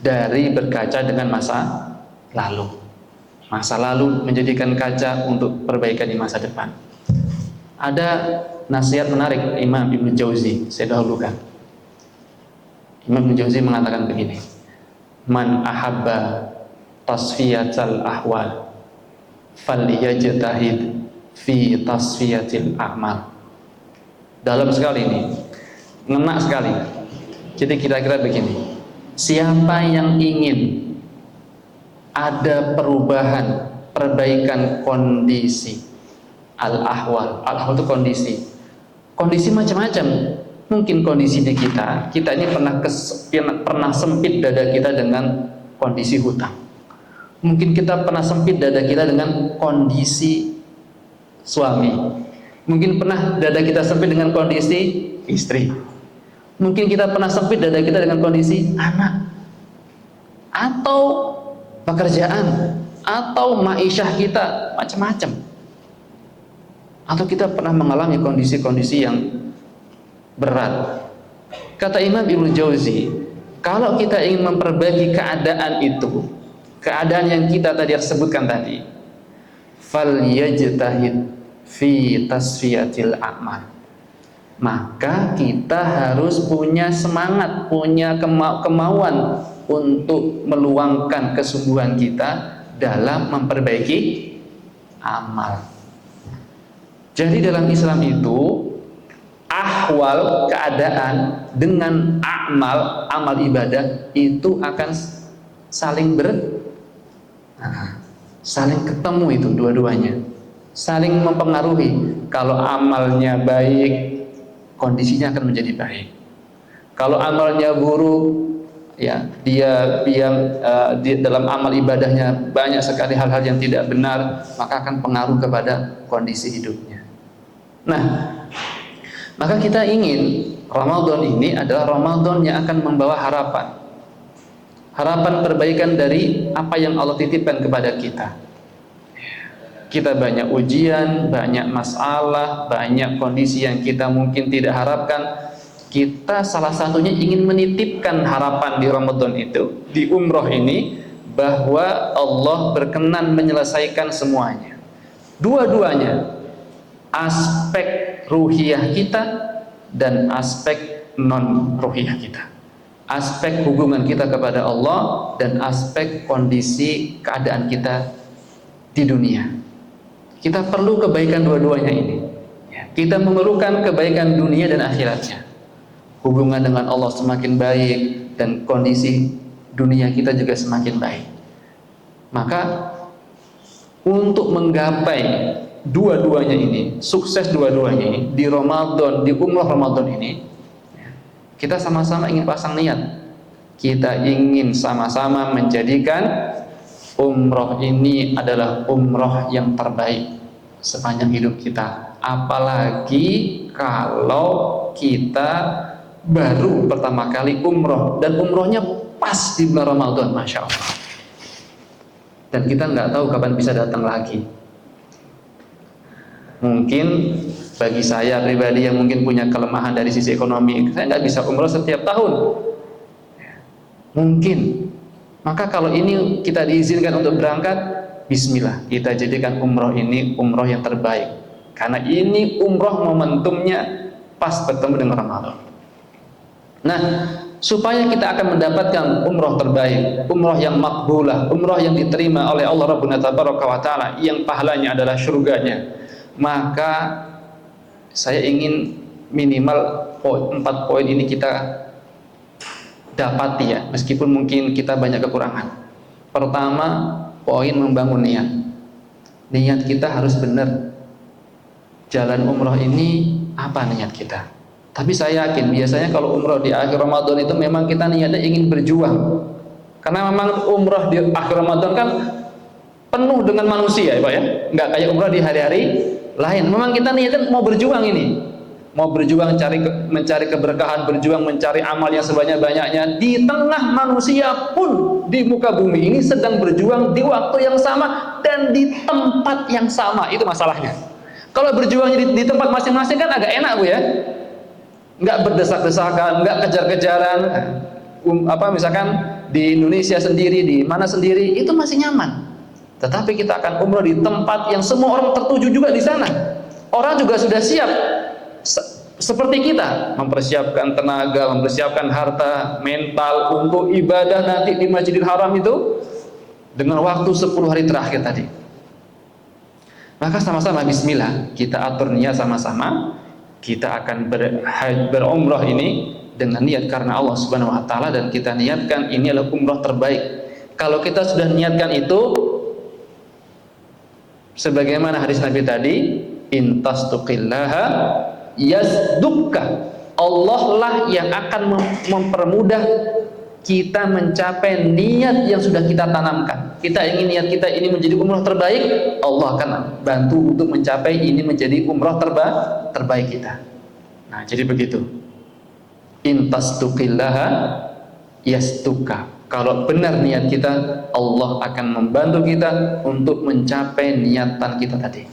dari berkaca dengan masa lalu menjadikan kaca untuk perbaikan di masa depan. Ada nasihat menarik Imam Ibnu Jauzi, saya dahulukan. Imam Ibnu Jauzi mengatakan begini, man ahabba tasfiyatal ahwal falyajtahid fi tasfiyatil a'mal. Dalam sekali ini, ngena sekali. Jadi kira-kira begini, siapa yang ingin ada perubahan, perbaikan kondisi, al-ahwal itu kondisi macam-macam. Mungkin kondisi di kita ini pernah sempit dada kita dengan kondisi hutang. Mungkin kita pernah sempit dada kita dengan kondisi suami. Mungkin pernah dada kita sempit dengan kondisi istri. Mungkin kita pernah sempit dada kita dengan kondisi anak, atau pekerjaan, atau ma'isyah kita, macam-macam. Atau kita pernah mengalami kondisi-kondisi yang berat. Kata Imam Ibnu Jauzi, kalau kita ingin memperbaiki keadaan itu, keadaan yang kita tadi sebutkan tadi, falyajtahid fi tasfiyatil a'mal, maka kita harus punya semangat, punya kemauan untuk meluangkan kesungguhan kita dalam memperbaiki amal. Jadi dalam Islam itu ahwal, keadaan, dengan amal ibadah itu akan saling saling ketemu, itu dua-duanya saling mempengaruhi. Kalau amalnya baik, kondisinya akan menjadi baik. Kalau amalnya buruk, ya dia dalam amal ibadahnya banyak sekali hal-hal yang tidak benar, maka akan pengaruh kepada kondisi hidupnya. Nah, maka kita ingin Ramadan ini adalah Ramadan yang akan membawa harapan perbaikan dari apa yang Allah titipkan kepada kita. Kita banyak ujian, banyak masalah, banyak kondisi yang kita mungkin tidak harapkan. Kita salah satunya ingin menitipkan harapan di Ramadan itu, di umroh ini, bahwa Allah berkenan menyelesaikan semuanya. Dua-duanya, aspek ruhiyah kita dan aspek non-ruhiyah kita. Aspek hubungan kita kepada Allah dan aspek kondisi keadaan kita di dunia. Kita perlu kebaikan dua-duanya ini. Kita memerlukan kebaikan dunia dan akhiratnya. Hubungan dengan Allah semakin baik dan kondisi dunia kita juga semakin baik. Maka untuk menggapai dua-duanya ini, sukses dua-duanya ini di Ramadan, di umrah Ramadan ini, kita sama-sama ingin pasang niat. Kita ingin sama-sama menjadikan umrah ini adalah umrah yang terbaik sepanjang hidup kita. Apalagi kalau kita baru pertama kali umrah, dan umrahnya pas di bulan Ramadan, Masya Allah. Dan kita nggak tahu kapan bisa datang lagi. Mungkin bagi saya pribadi yang mungkin punya kelemahan dari sisi ekonomi, saya nggak bisa umrah setiap tahun. Mungkin. Maka kalau ini kita diizinkan untuk berangkat, bismillah, kita jadikan umrah ini umrah yang terbaik. Karena ini umrah momentumnya pas bertemu dengan Ramadan. Nah, supaya kita akan mendapatkan umrah terbaik, umrah yang makbulah, umrah yang diterima oleh Allah Rabbuna Tabaraka wa Ta'ala, yang pahalanya adalah surganya, maka saya ingin minimal 4 poin ini kita dapati, ya, meskipun mungkin kita banyak kekurangan. Pertama, poin membangun niat. Niat kita harus benar. Jalan umrah ini apa niat kita? Tapi saya yakin biasanya kalau umrah di akhir Ramadan itu memang kita niatnya ingin berjuang. Karena memang umrah di akhir Ramadan kan penuh dengan manusia, ya Pak, ya. Nggak kayak umrah di hari-hari lain. Memang kita niatnya mau berjuang ini. Mau berjuang mencari keberkahan, berjuang mencari amal yang sebanyak-banyaknya di tengah manusia pun di muka bumi ini sedang berjuang di waktu yang sama dan di tempat yang sama. Itu masalahnya. Kalau berjuangnya di tempat masing-masing kan agak enak, Bu, ya. Nggak berdesak-desakan, nggak kejar-kejaran. Misalkan di Indonesia sendiri, di mana sendiri, itu masih nyaman. Tetapi kita akan umrah di tempat yang semua orang tertuju juga di sana. Orang juga sudah siap seperti kita, mempersiapkan tenaga, mempersiapkan harta, mental untuk ibadah nanti di Masjidil Haram itu dengan waktu 10 hari terakhir tadi. Maka sama-sama bismillah, kita atur niat sama-sama. Kita akan berumrah ini dengan niat karena Allah Subhanahu wa taala, dan kita niatkan ini adalah umrah terbaik. Kalau kita sudah niatkan itu, sebagaimana hadis Nabi tadi, intastuqillaha yasdukka, Allah lah yang akan mempermudah kita mencapai niat yang sudah kita tanamkan. Kita ingin niat kita ini menjadi umrah terbaik, Allah akan bantu untuk mencapai ini menjadi umrah terbaik kita. Nah, jadi begitu. Intastuqillaha yasdukka. Kalau benar niat kita, Allah akan membantu kita untuk mencapai niatan kita tadi.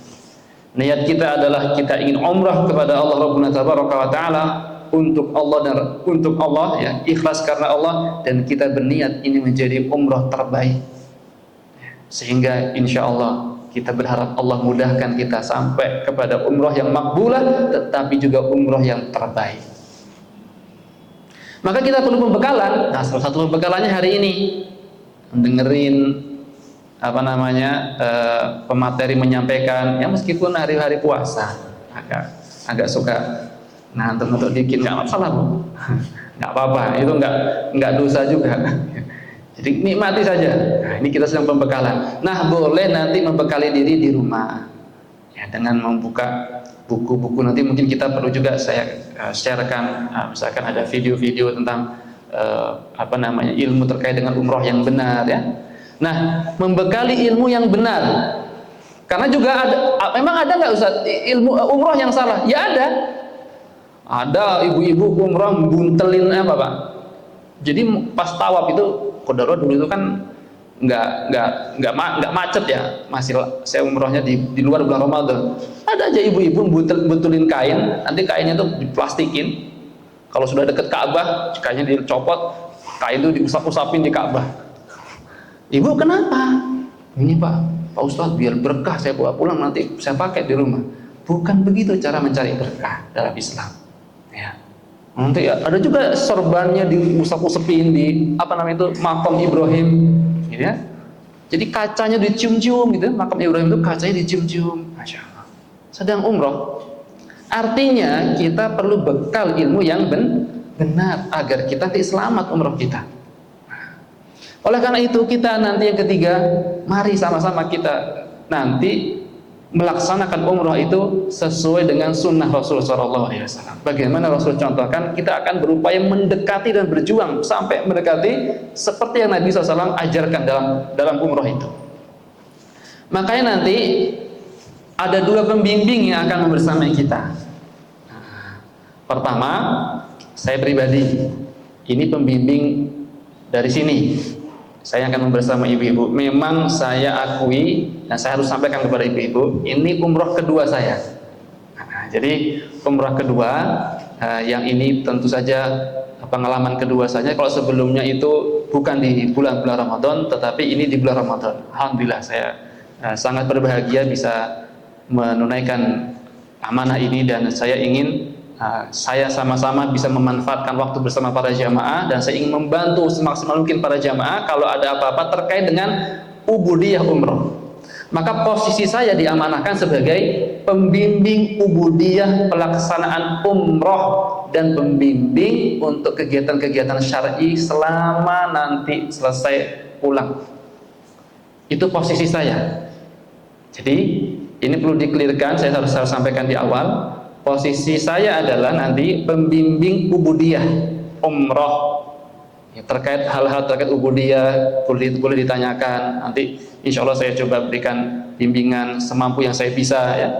Niat kita adalah kita ingin umrah kepada Allah Rabbuna Tabaraka wa Ta'ala, untuk Allah dan untuk Allah, ya, ikhlas karena Allah, dan kita berniat ini menjadi umrah terbaik, sehingga insya Allah kita berharap Allah mudahkan kita sampai kepada umrah yang makbulah, tetapi juga umrah yang terbaik. Maka kita perlu pembekalan. Nah, salah satu pembekalannya hari ini dengerin pemateri menyampaikan, ya meskipun hari-hari puasa agak suka ngantuk dikit, nggak masalah Bu, nggak apa-apa, itu nggak dosa juga. Jadi nikmati saja. Nah, ini kita sedang pembekalan. Nah, boleh nanti membekali diri di rumah, ya, dengan membuka buku-buku. Nanti mungkin kita perlu juga saya sharekan, misalkan ada video-video tentang ilmu terkait dengan umroh yang benar, ya. Nah, membekali ilmu yang benar. Karena juga memang ada nggak Ustaz ilmu umroh yang salah? Ya ada. Ada ibu-ibu umroh buntelin Pak. Jadi pas tawaf itu, kodaro dulu itu kan nggak macet ya, masih saya umrohnya di luar bulan Ramadan. Ada aja ibu-ibu buntulin kain, nanti kainnya tuh diplastikin. Kalau sudah deket Ka'bah, kainnya dicopot, kain itu diusap-usapin di Ka'bah. Ibu kenapa? Ini Pak Ustadz, biar berkah, saya bawa pulang nanti saya pakai di rumah. Bukan begitu cara mencari berkah dalam Islam. Ya. Nanti ya, ada juga sorbannya diusap-usapin di makam Ibrahim, gitu ya. Jadi kacanya dicium-cium gitu, makam Ibrahim itu kacanya dicium-cium, masya Allah. Sedang umroh, artinya kita perlu bekal ilmu yang benar agar kita nanti selamat umroh kita. Oleh karena itu kita nanti yang ketiga, mari sama-sama kita nanti melaksanakan umrah itu sesuai dengan sunnah Rasul SAW. Bagaimana Rasul contohkan, kita akan berupaya mendekati dan berjuang sampai mendekati seperti yang Nabi SAW ajarkan dalam umrah itu. Makanya nanti ada dua pembimbing yang akan membersamai kita. Pertama, saya pribadi, ini pembimbing dari sini. Saya akan bersama ibu-ibu. Memang saya akui dan saya harus sampaikan kepada ibu-ibu, ini umroh kedua saya. Nah, jadi umroh kedua, yang ini tentu saja pengalaman kedua saja. Kalau sebelumnya itu bukan di bulan-bulan Ramadan, tetapi ini di bulan Ramadan. Alhamdulillah saya sangat berbahagia bisa menunaikan amanah ini, dan saya ingin saya sama-sama bisa memanfaatkan waktu bersama para jamaah, dan saya ingin membantu semaksimal mungkin para jamaah kalau ada apa-apa terkait dengan ubudiyah umroh. Maka posisi saya diamanahkan sebagai pembimbing ubudiyah pelaksanaan umroh dan pembimbing untuk kegiatan-kegiatan syar'i selama nanti selesai pulang. Itu posisi saya. Jadi ini perlu dikelirkan, saya harus sampaikan di awal. Posisi saya adalah nanti pembimbing ubudiyah umroh, ya, terkait hal-hal terkait ubudiyah boleh ditanyakan. Nanti insya Allah saya coba berikan bimbingan semampu yang saya bisa, ya.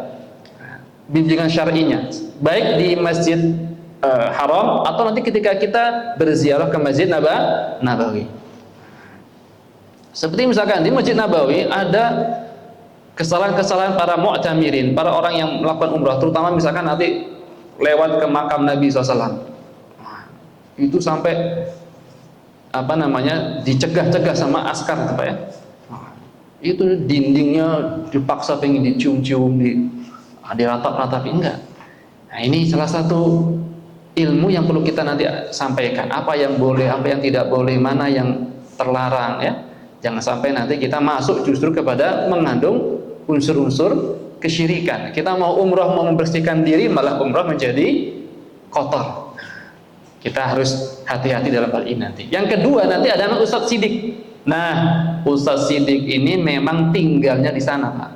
Bimbingan syar'inya, baik di Masjid Haram atau nanti ketika kita berziarah ke Masjid Nabawi. Seperti misalkan di Masjid Nabawi ada kesalahan-kesalahan para mu'tamirin, para orang yang melakukan umrah, terutama misalkan nanti lewat ke makam Nabi SAW. Itu sampai dicegah-cegah sama askar, Pak, ya. Itu dindingnya dipaksa pengen dicium-cium, diratap-ratapi, enggak. Nah, ini salah satu ilmu yang perlu kita nanti sampaikan, apa yang boleh, apa yang tidak boleh, mana yang terlarang ya. Jangan sampai nanti kita masuk justru kepada mengandung unsur-unsur kesyirikan. Kita mau umroh, mau membersihkan diri, malah umroh menjadi kotor. Kita harus hati-hati dalam hal ini nanti. Yang kedua nanti ada anak Ustadz Sidik. Nah, Ustadz Sidik ini memang tinggalnya di sana, Pak.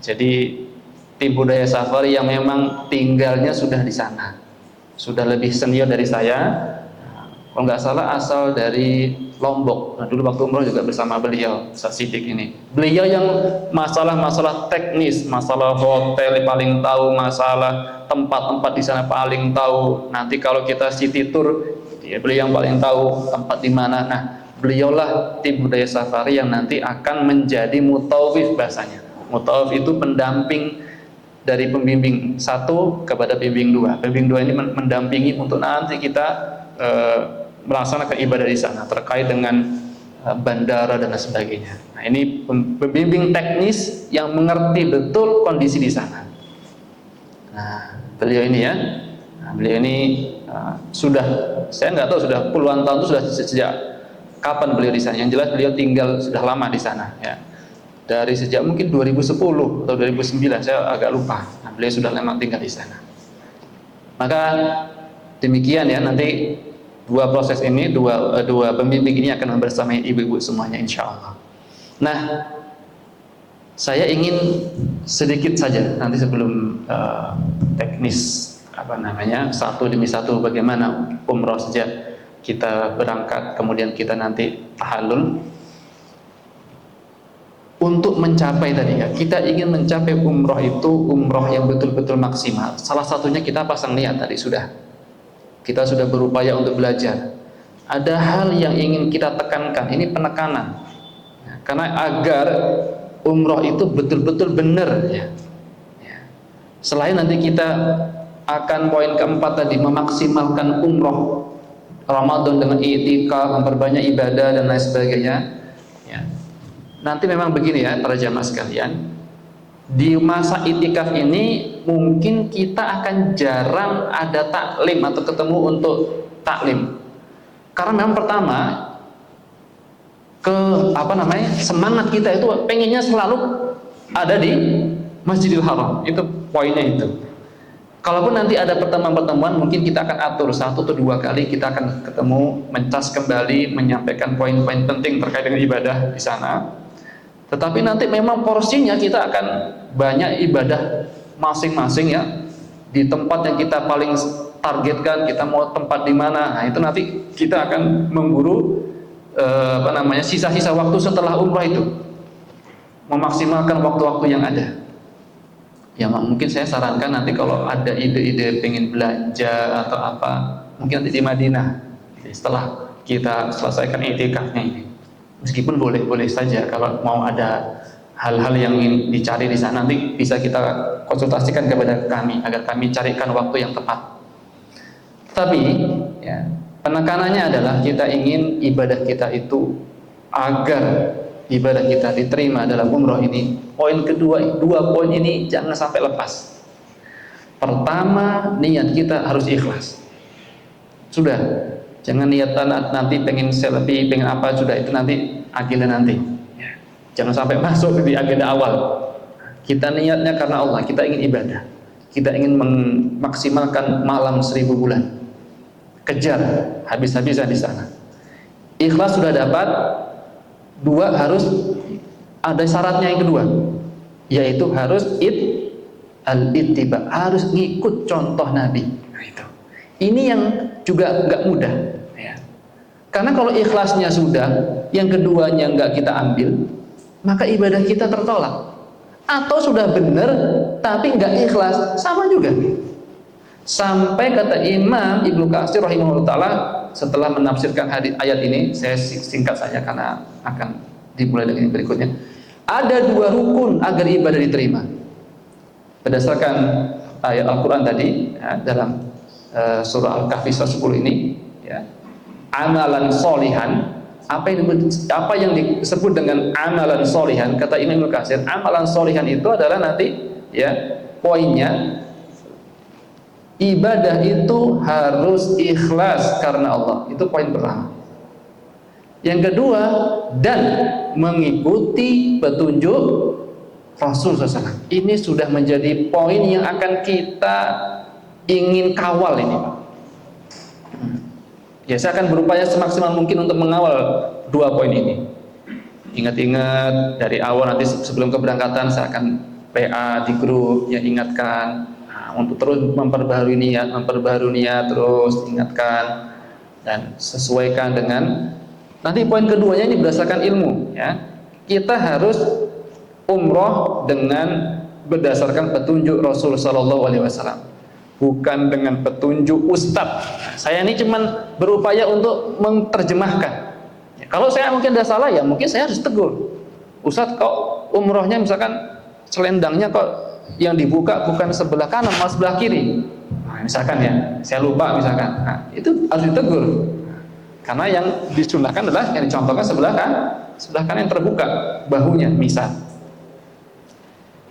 Jadi tim budaya safari yang memang tinggalnya sudah di sana, sudah lebih senior dari saya. Kalau nggak salah asal dari Lombok. Nah, dulu waktu umroh juga bersama beliau, Ustadz Sidik ini. Beliau yang masalah-masalah teknis, masalah hotel paling tahu, masalah tempat-tempat di sana paling tahu. Nanti kalau kita city tour, beliau yang paling tahu tempat di mana. Nah, beliaulah tim budaya safari yang nanti akan menjadi mutawif bahasanya. Mutawif itu pendamping dari pembimbing satu kepada pembimbing dua. Pembimbing dua ini mendampingi untuk nanti kita melaksanakan ibadah di sana terkait dengan bandara dan sebagainya. Nah, ini pembimbing teknis yang mengerti betul kondisi di sana. Nah, beliau ini ya, beliau ini sudah, saya nggak tahu sudah puluhan tahun itu sudah sejak kapan beliau di sana. Yang jelas beliau tinggal sudah lama di sana ya. Dari sejak mungkin 2010 atau 2009, saya agak lupa. Nah, beliau sudah lama tinggal di sana. Maka demikian ya, nanti dua proses ini, dua pembimbing ini akan membersamai ibu-ibu semuanya insya Allah. Nah, saya ingin sedikit saja nanti sebelum teknis satu demi satu bagaimana umroh sejak kita berangkat kemudian kita nanti tahallul. Untuk mencapai tadi ya, kita ingin mencapai umroh itu umroh yang betul-betul maksimal. Salah satunya kita pasang niat tadi sudah. Kita sudah berupaya untuk belajar. Ada hal yang ingin kita tekankan, ini penekanan. Karena agar umroh itu betul-betul benar ya. Selain nanti kita akan poin keempat tadi, memaksimalkan umroh Ramadan dengan i'tikaf, memperbanyak ibadah dan lain sebagainya. Nanti memang begini ya para jamaah sekalian, di masa i'tikaf ini mungkin kita akan jarang ada taklim atau ketemu untuk taklim. Karena memang pertama semangat kita itu pengennya selalu ada di Masjidil Haram. Itu poinnya itu. Kalaupun nanti ada pertemuan-pertemuan, mungkin kita akan atur 1 atau 2 kali kita akan ketemu, mencas kembali, menyampaikan poin-poin penting terkait dengan ibadah di sana. Tetapi nanti memang porsinya kita akan banyak ibadah masing-masing ya, di tempat yang kita paling targetkan, kita mau tempat di mana. Nah, itu nanti kita akan memburu sisa-sisa waktu setelah umrah itu, memaksimalkan waktu-waktu yang ada. Ya mungkin saya sarankan nanti kalau ada ide-ide pengen belanja atau apa, mungkin nanti di Madinah setelah kita selesaikan i'tikafnya ini. Meskipun boleh-boleh saja kalau mau ada hal-hal yang ingin dicari di sana, nanti bisa kita konsultasikan kepada kami agar kami carikan waktu yang tepat. Tapi ya, penekanannya adalah kita ingin ibadah kita itu, agar ibadah kita diterima dalam umroh ini. Poin kedua, 2 poin ini jangan sampai lepas. Pertama, niat kita harus ikhlas. Sudah, jangan niat nanti pengen selfie, pengen apa, sudah itu nanti agenda nanti. Jangan sampai masuk di agenda awal. Kita niatnya karena Allah, kita ingin ibadah. Kita ingin memaksimalkan malam 1000 bulan. Kejar habis-habisan di sana. Ikhlas sudah dapat, 2 harus ada syaratnya yang kedua, yaitu harus al-ittiba, harus ngikut contoh Nabi. Nah, itu. Ini yang juga nggak mudah ya. Karena kalau ikhlasnya sudah, yang keduanya nggak kita ambil, maka ibadah kita tertolak. Atau sudah benar tapi nggak ikhlas, sama juga. Sampai kata Imam Ibnu Katsir rahimahullah ta'ala setelah menafsirkan ayat ini, saya singkat saja karena akan dimulai dengan berikutnya. Ada 2 rukun agar ibadah diterima. Berdasarkan ayat Al-Quran tadi ya, dalam surah Al-Kahfi 10 ini ya, amalan solihan, apa yang disebut dengan amalan solihan, kata Imam Ibnu Katsir, amalan solihan itu adalah nanti ya, poinnya, ibadah itu harus ikhlas karena Allah. Itu poin pertama. Yang kedua, dan mengikuti petunjuk Rasul SAW. Ini sudah menjadi poin yang akan kita ingin kawal ini, Pak. Ya, saya akan berupaya semaksimal mungkin untuk mengawal dua poin ini. Ingat-ingat dari awal, nanti sebelum keberangkatan saya akan PA di grup yang ingatkan untuk terus memperbaharui niat terus ingatkan dan sesuaikan dengan. Nanti poin keduanya ini berdasarkan ilmu, ya. Kita harus umroh dengan berdasarkan petunjuk Rasul Sallallahu Alaihi Wasallam, bukan dengan petunjuk ustadz. Saya ini cuman berupaya untuk menerjemahkan. Ya, kalau saya mungkin ada salah, ya mungkin saya harus tegur. Ustadz, kok umrohnya misalkan selendangnya kok yang dibuka bukan sebelah kanan, malah sebelah kiri. Nah, misalkan ya, saya lupa misalkan. Nah, itu harus ditegur. Karena yang disunahkan adalah yang dicontohkan sebelah kanan yang terbuka bahunya, misal.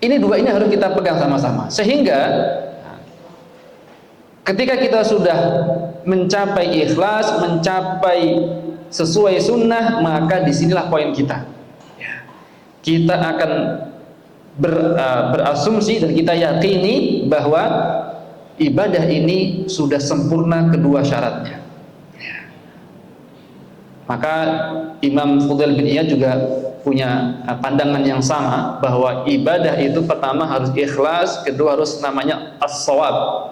Ini dua ini harus kita pegang sama-sama. Sehingga ketika kita sudah mencapai ikhlas, mencapai sesuai sunnah, maka disinilah poin kita. Kita akan berasumsi dan kita yakini bahwa ibadah ini sudah sempurna kedua syaratnya. Maka Imam Fudail bin Iyad juga punya pandangan yang sama, bahwa ibadah itu pertama harus ikhlas, kedua harus namanya as-shawab.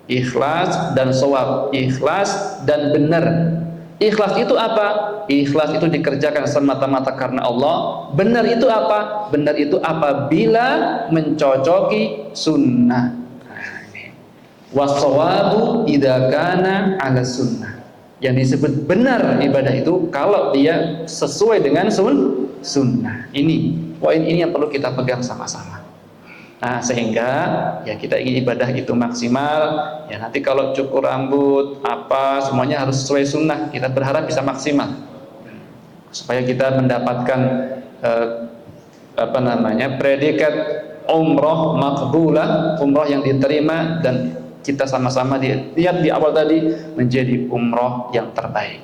Ikhlas dan shawab, ikhlas dan benar. Ikhlas itu apa? Ikhlas itu dikerjakan semata-mata karena Allah. Benar itu apa? Benar itu apabila mencocoki sunnah. Was-shawabu idza kana 'ala sunnah. Yang disebut benar ibadah itu kalau dia sesuai dengan sunnah. Ini poin ini yang perlu kita pegang sama-sama. Nah, sehingga ya kita ingin ibadah itu maksimal. Ya nanti kalau cukur rambut apa semuanya harus sesuai sunnah. Kita berharap bisa maksimal supaya kita mendapatkan predikat umroh maqbulah, umroh yang diterima, dan kita sama-sama lihat di awal tadi menjadi umroh yang terbaik.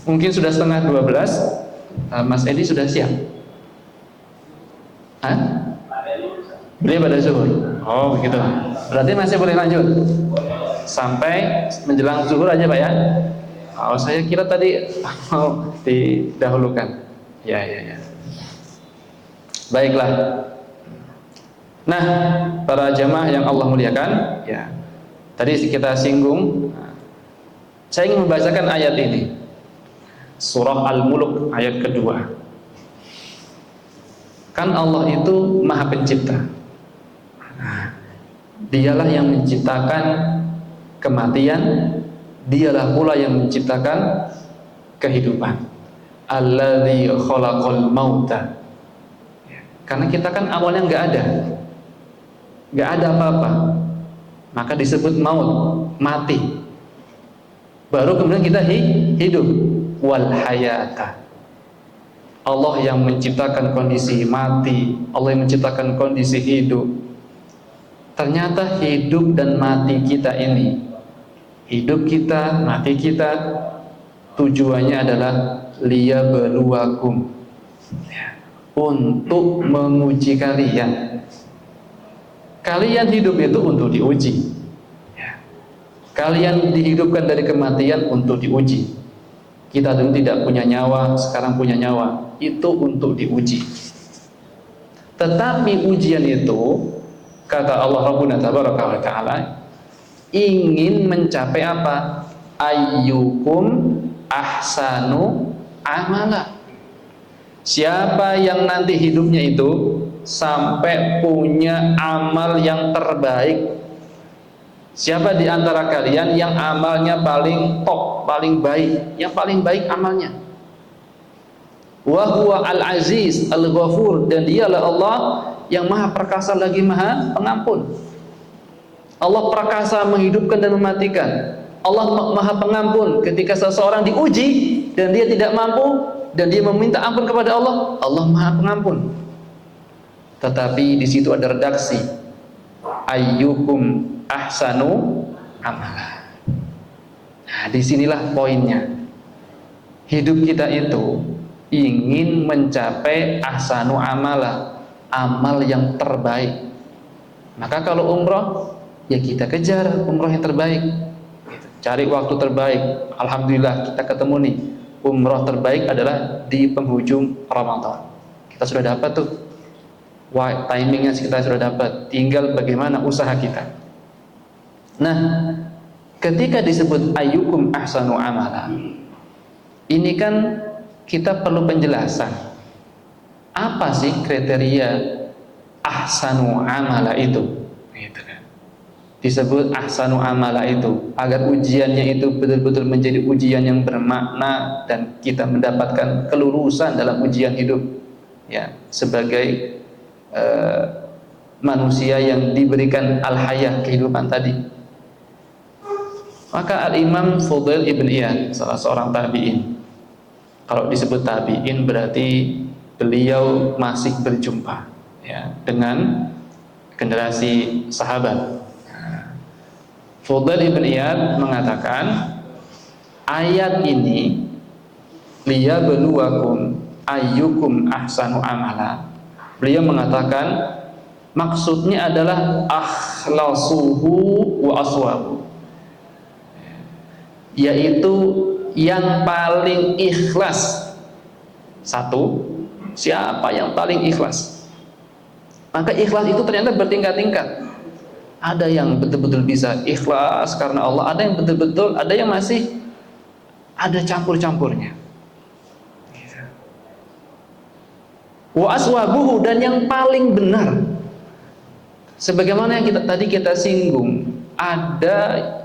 Mungkin sudah setengah 12. Mas Edi sudah siap? Beliau pada zuhur. Oh begitu. Berarti masih boleh lanjut sampai menjelang zuhur aja, Pak ya. Oh, saya kira tadi mau didahulukan. Ya. Baiklah. Nah, para jamaah yang Allah muliakan, ya. Tadi kita singgung. Saya ingin membacakan ayat ini. Surah Al-Mulk ayat kedua. Kan Allah itu Maha Pencipta. Dialah yang menciptakan kematian, dialah pula yang menciptakan kehidupan. Alladzi khalaqal mauta. Karena kita kan awalnya nggak ada apa-apa, maka disebut maut, mati. Baru kemudian kita hidup. Wal hayata. Allah yang menciptakan kondisi mati, Allah yang menciptakan kondisi hidup. Ternyata hidup dan mati kita ini, hidup kita, mati kita, tujuannya adalah liyabluwakum, untuk menguji kalian. Kalian hidup itu untuk diuji. Kalian dihidupkan dari kematian untuk diuji. Kita dulu tidak punya nyawa, sekarang punya nyawa. Itu untuk diuji. Tetapi ujian itu, kata Allah Rabbuna Tabaraka wa Ta'ala, ingin mencapai apa? Ayyukum ahsanu amala. Siapa yang nanti hidupnya itu sampai punya amal yang terbaik. Siapa di antara kalian yang amalnya paling top, paling baik, yang paling baik amalnya. Wa huwa al-aziz al-ghafur, dan dialah Allah yang maha perkasa lagi maha pengampun. Allah perkasa menghidupkan dan mematikan. Allah maha pengampun ketika seseorang diuji dan dia tidak mampu dan dia meminta ampun kepada Allah, Allah maha pengampun. Tetapi di situ ada redaksi. ayyukum ahsanu amala. Nah, disinilah poinnya. Hidup kita itu ingin mencapai ahsanu amala, amal yang terbaik. Maka kalau umroh, ya kita kejar umroh yang terbaik. Cari waktu terbaik. Alhamdulillah kita ketemu nih. Umroh terbaik adalah di penghujung Ramadan. Kita sudah dapat tuh. Wah, timingnya kita sudah dapat. Tinggal bagaimana usaha kita. Nah, ketika disebut ayyukum ahsanu amala, ini kan kita perlu penjelasan. Apa sih kriteria ahsanu amala itu? Gitu kan. Disebut ahsanu amala itu agar ujiannya itu betul-betul menjadi ujian yang bermakna dan kita mendapatkan kelulusan dalam ujian hidup, ya, sebagai manusia yang diberikan al-hayah, kehidupan tadi. Maka Al-Imam Fudail ibn Iyad, salah seorang tabi'in, kalau disebut tabi'in berarti beliau masih berjumpa, ya, dengan generasi sahabat. Fudail ibn Iyad mengatakan ayat ini liyabluwakum ayyukum ahsanu amala. Beliau mengatakan maksudnya adalah akhlasuhu wa aswabu, yaitu yang paling ikhlas. Satu, siapa yang paling ikhlas? Maka ikhlas itu ternyata bertingkat-tingkat. Ada yang betul-betul bisa ikhlas karena Allah, ada yang betul-betul, ada yang masih ada campur-campurnya. Wa aswabuhu, dan yang paling benar. Sebagaimana yang tadi kita singgung, ada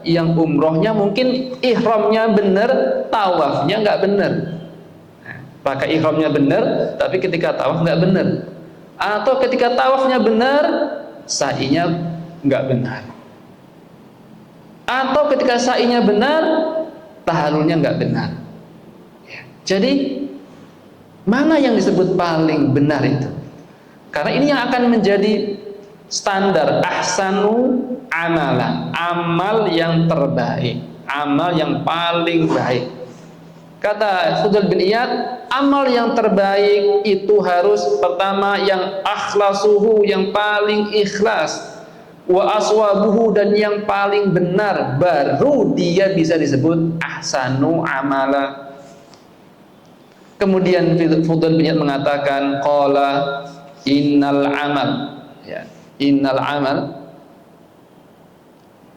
yang umrohnya mungkin ihramnya benar, tawafnya nggak benar. Pakai ihramnya benar, tapi ketika tawaf nggak benar. Atau ketika tawafnya benar, sa'inya nggak benar. Atau ketika sa'inya benar, tahallulnya nggak benar. Jadi mana yang disebut paling benar itu? Karena ini yang akan menjadi standar ahsanu amala, amal yang terbaik, amal yang paling baik. Kata Fudail bin Iyad, amal yang terbaik itu harus pertama yang akhlasuhu, yang paling ikhlas, wa aswabuhu, dan yang paling benar, baru dia bisa disebut ahsanu amala. Kemudian Fudail bin Iyad mengatakan qala innal amal, ya, innal amal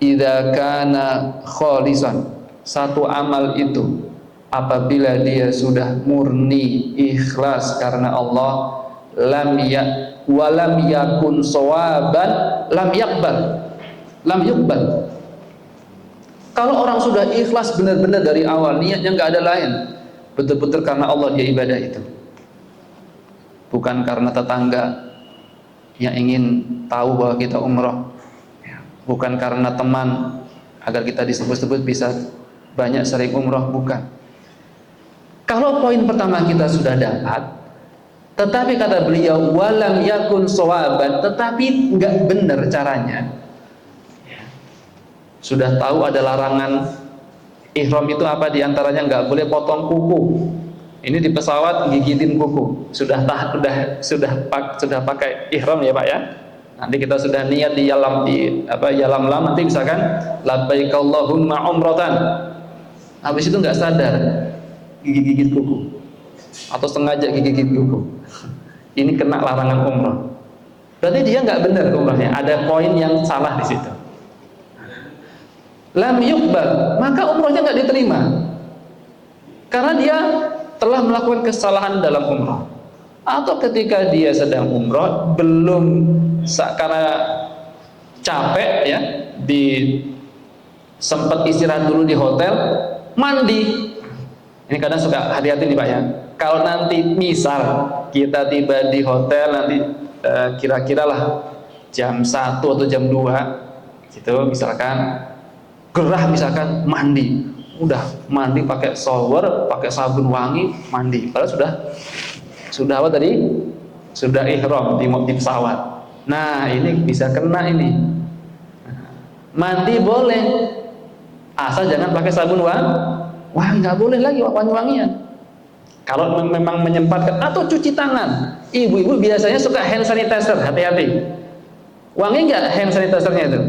idza kana khalisan, satu amal itu apabila dia sudah murni ikhlas karena Allah, lam yakun sawaban lam yuqbal. Kalau orang sudah ikhlas benar-benar dari awal, niatnya nggak ada lain, betul-betul karena Allah dia ibadah itu, bukan karena tetangga yang ingin tahu bahwa kita umroh, bukan karena teman agar kita disebut-sebut bisa banyak sering umroh, bukan. Kalau poin pertama kita sudah dapat, tetapi kata beliau walam yakun sawaban, tetapi nggak benar caranya, sudah tahu ada larangan ihram itu apa diantaranya, nggak boleh potong kuku. Ini di pesawat gigitin kuku. Sudah pakai ihram ya Pak ya. Nanti kita sudah niat di yalam lam, nanti misalkan labbaik Allahumma umratan. Habis itu nggak sadar gigit-gigit kuku atau sengaja gigit-gigit kuku. Ini kena larangan umrah. Berarti dia nggak benar umrahnya. Ada poin yang salah di situ. Lam yuqbal, maka umrahnya nggak diterima karena dia telah melakukan kesalahan dalam umrah. Atau ketika dia sedang umrah belum, karena capek ya, sempat istirahat dulu di hotel, mandi. Ini kadang suka hati-hati nih Pak ya. Kalau nanti misal kita tiba di hotel nanti kira-kira lah jam 1 atau jam 2 gitu, misalkan gerah, misalkan mandi, udah mandi pakai shower, pakai sabun wangi, mandi, padahal sudah apa tadi? Sudah ihram di pesawat. Nah ini bisa kena ini. Mandi boleh, asal jangan pakai sabun wangi, nggak boleh lagi wangi-wangian. Kalau memang menyempatkan, atau cuci tangan. Ibu-ibu biasanya suka hand sanitizer, hati-hati. Wangi nggak hand sanitizernya itu?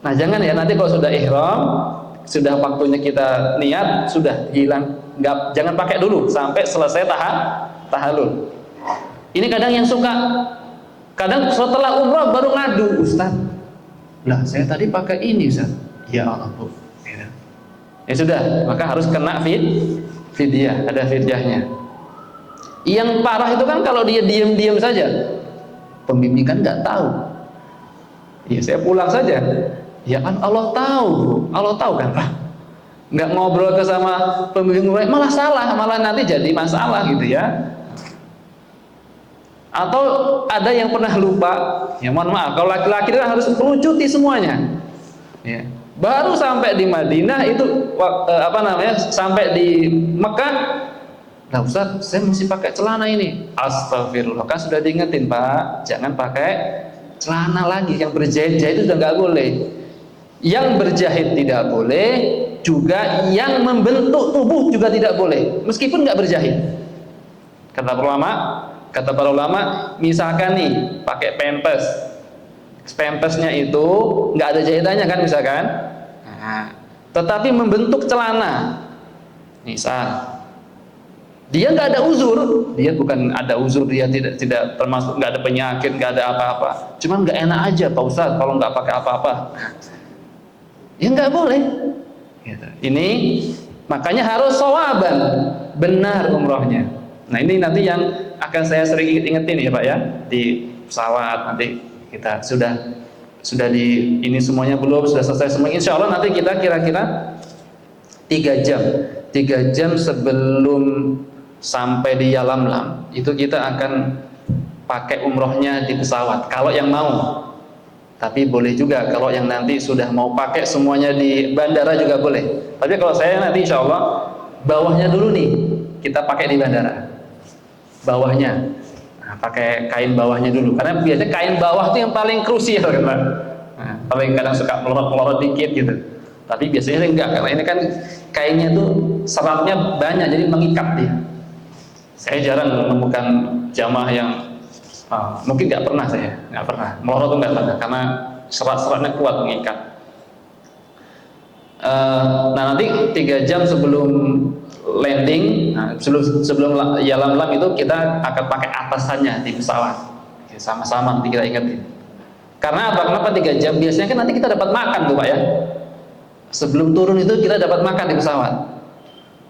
Nah jangan ya, nanti kalau sudah ihram, sudah waktunya kita niat, sudah hilang, nggak, jangan pakai dulu sampai selesai tahallul. Ini kadang yang suka, kadang setelah umrah baru ngadu, Ustaz, lah saya tadi pakai ini, Ustaz. Ya Allah, Bu. Ya sudah, maka harus kena fidyah, ada fidyahnya. Yang parah itu kan kalau dia diam-diam saja, pembimbing kan nggak tahu. Ya saya pulang saja. Ya kan Allah tahu, Allah tahu kan Pak. Nggak ngobrol ke sama pembimbing malah salah, malah nanti jadi masalah gitu ya. Atau ada yang pernah lupa, ya mohon maaf, kalau laki-laki itu harus melucuti semuanya. Ya. Baru sampai di Madinah itu sampai di Mekah, nah Ustaz, saya mesti pakai celana ini. Astagfirullah, kan sudah diingetin Pak, jangan pakai celana lagi, yang berjahit-jahit itu sudah nggak boleh. Yang berjahit tidak boleh, juga yang membentuk tubuh juga tidak boleh, meskipun nggak berjahit. Kata para ulama, misalkan nih pakai pampers-nya itu nggak ada jahitannya kan misalkan, nah, tetapi membentuk celana, misal dia nggak ada uzur, dia bukan ada uzur, dia tidak termasuk, nggak ada penyakit, nggak ada apa-apa, cuma nggak enak aja Pak Ustaz kalau nggak pakai apa-apa, ya nggak boleh. Ini makanya harus shawaban, benar umrohnya. Nah ini nanti yang akan saya sering ingetin ya Pak ya, di pesawat nanti kita sudah di ini semuanya belum, sudah selesai semua. Insya Allah nanti kita kira-kira 3 jam sebelum sampai di Yalamlam itu kita akan pakai umrohnya di pesawat kalau yang mau. Tapi boleh juga kalau yang nanti sudah mau pakai semuanya di bandara juga boleh. Tapi kalau saya nanti insya Allah bawahnya dulu nih kita pakai di bandara. Bawahnya, nah, pakai kain bawahnya dulu. Karena biasanya kain bawah itu yang paling krusial kan Pak. Nah, paling kadang suka melorot-melorot dikit gitu. Tapi biasanya enggak, karena ini kan kainnya tuh seratnya banyak jadi mengikat dia. Saya jarang menemukan jamaah yang mungkin nggak pernah melorot tuh nggak pernah karena serat-seratnya kuat mengikat. Nah nanti 3 jam sebelum landing, nah, sebelum Yalamlam itu kita akan pakai atasannya di pesawat, sama-sama nanti kita ingetin. Karena apa? Kenapa 3 jam? Biasanya kan nanti kita dapat makan tuh Pak ya. Sebelum turun itu kita dapat makan di pesawat.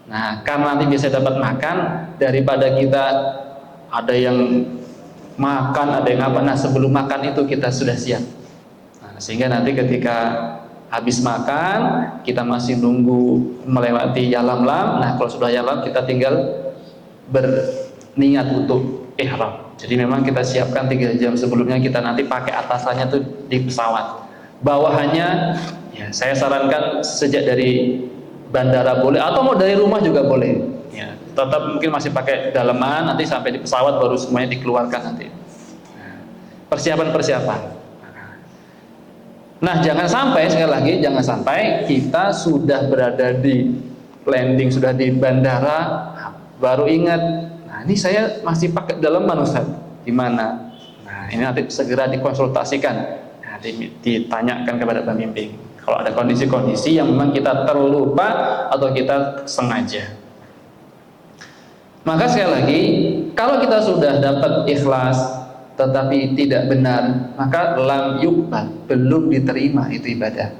Nah karena nanti biasanya dapat makan, daripada kita ada yang makan, ada yang apa, nah sebelum makan itu kita sudah siap. Nah, sehingga nanti ketika habis makan kita masih nunggu melewati Yalamlam. Nah kalau sudah Yalam kita tinggal berniat untuk ihram. Jadi memang kita siapkan 3 jam sebelumnya, kita nanti pakai atasannya tuh di pesawat. Bawahannya ya saya sarankan sejak dari bandara boleh, atau mau dari rumah juga boleh ya. Tetap mungkin masih pakai daleman, nanti sampai di pesawat baru semuanya dikeluarkan nanti. Persiapan. Nah jangan sampai, sekali lagi jangan sampai kita sudah berada di landing, sudah di bandara, baru ingat, nah ini saya masih pakai daleman Ustaz, gimana? Nah ini nanti segera dikonsultasikan, nah, ditanyakan kepada pembimbing. Kalau ada kondisi-kondisi yang memang kita terlupa atau kita sengaja. Maka sekali lagi, kalau kita sudah dapat ikhlas tetapi tidak benar, maka lam yuqbal, belum diterima itu ibadah.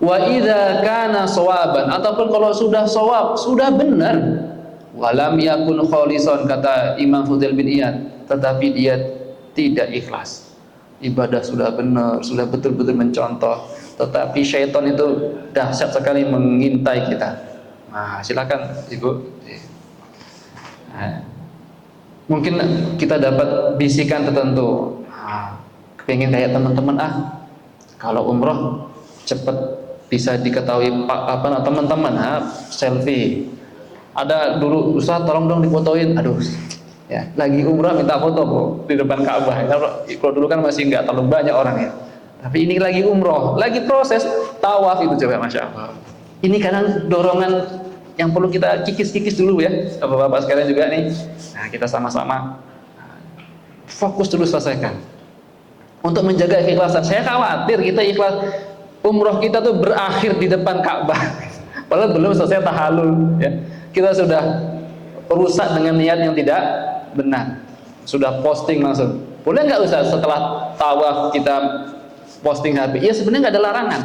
Wa idza kana shawaban, ataupun kalau sudah shawab, sudah benar, walam yakun khalisan, kata Imam Fudail bin Iyad, tetapi dia tidak ikhlas. Ibadah sudah benar, sudah betul-betul mencontoh, tetapi syaitan itu dahsyat sekali mengintai kita. Nah, silakan Ibu. Nah, mungkin kita dapat bisikan tertentu, pengen kayak teman-teman, kalau umroh cepat bisa diketahui teman-teman, selfie. Ada dulu Ustaz tolong dong difotoin, aduh ya lagi umroh minta foto Bu di depan Ka'bah. Kalau dulu kan masih nggak terlalu banyak orang ya, Tapi ini lagi umroh, lagi proses tawaf itu coba, masya Allah. Ini kadang dorongan yang perlu kita kikis-kikis dulu ya, bapak-bapak sekalian juga nih. Nah, kita sama-sama fokus dulu selesaikan untuk menjaga keikhlasan. Saya khawatir kita ikhlas umroh kita tuh berakhir di depan Ka'bah, padahal belum selesai tahallul. Ya. Kita sudah rusak dengan niat yang tidak benar, sudah posting langsung. Boleh nggak Ustaz setelah tawaf kita posting HP? Ya sebenarnya nggak ada larangan.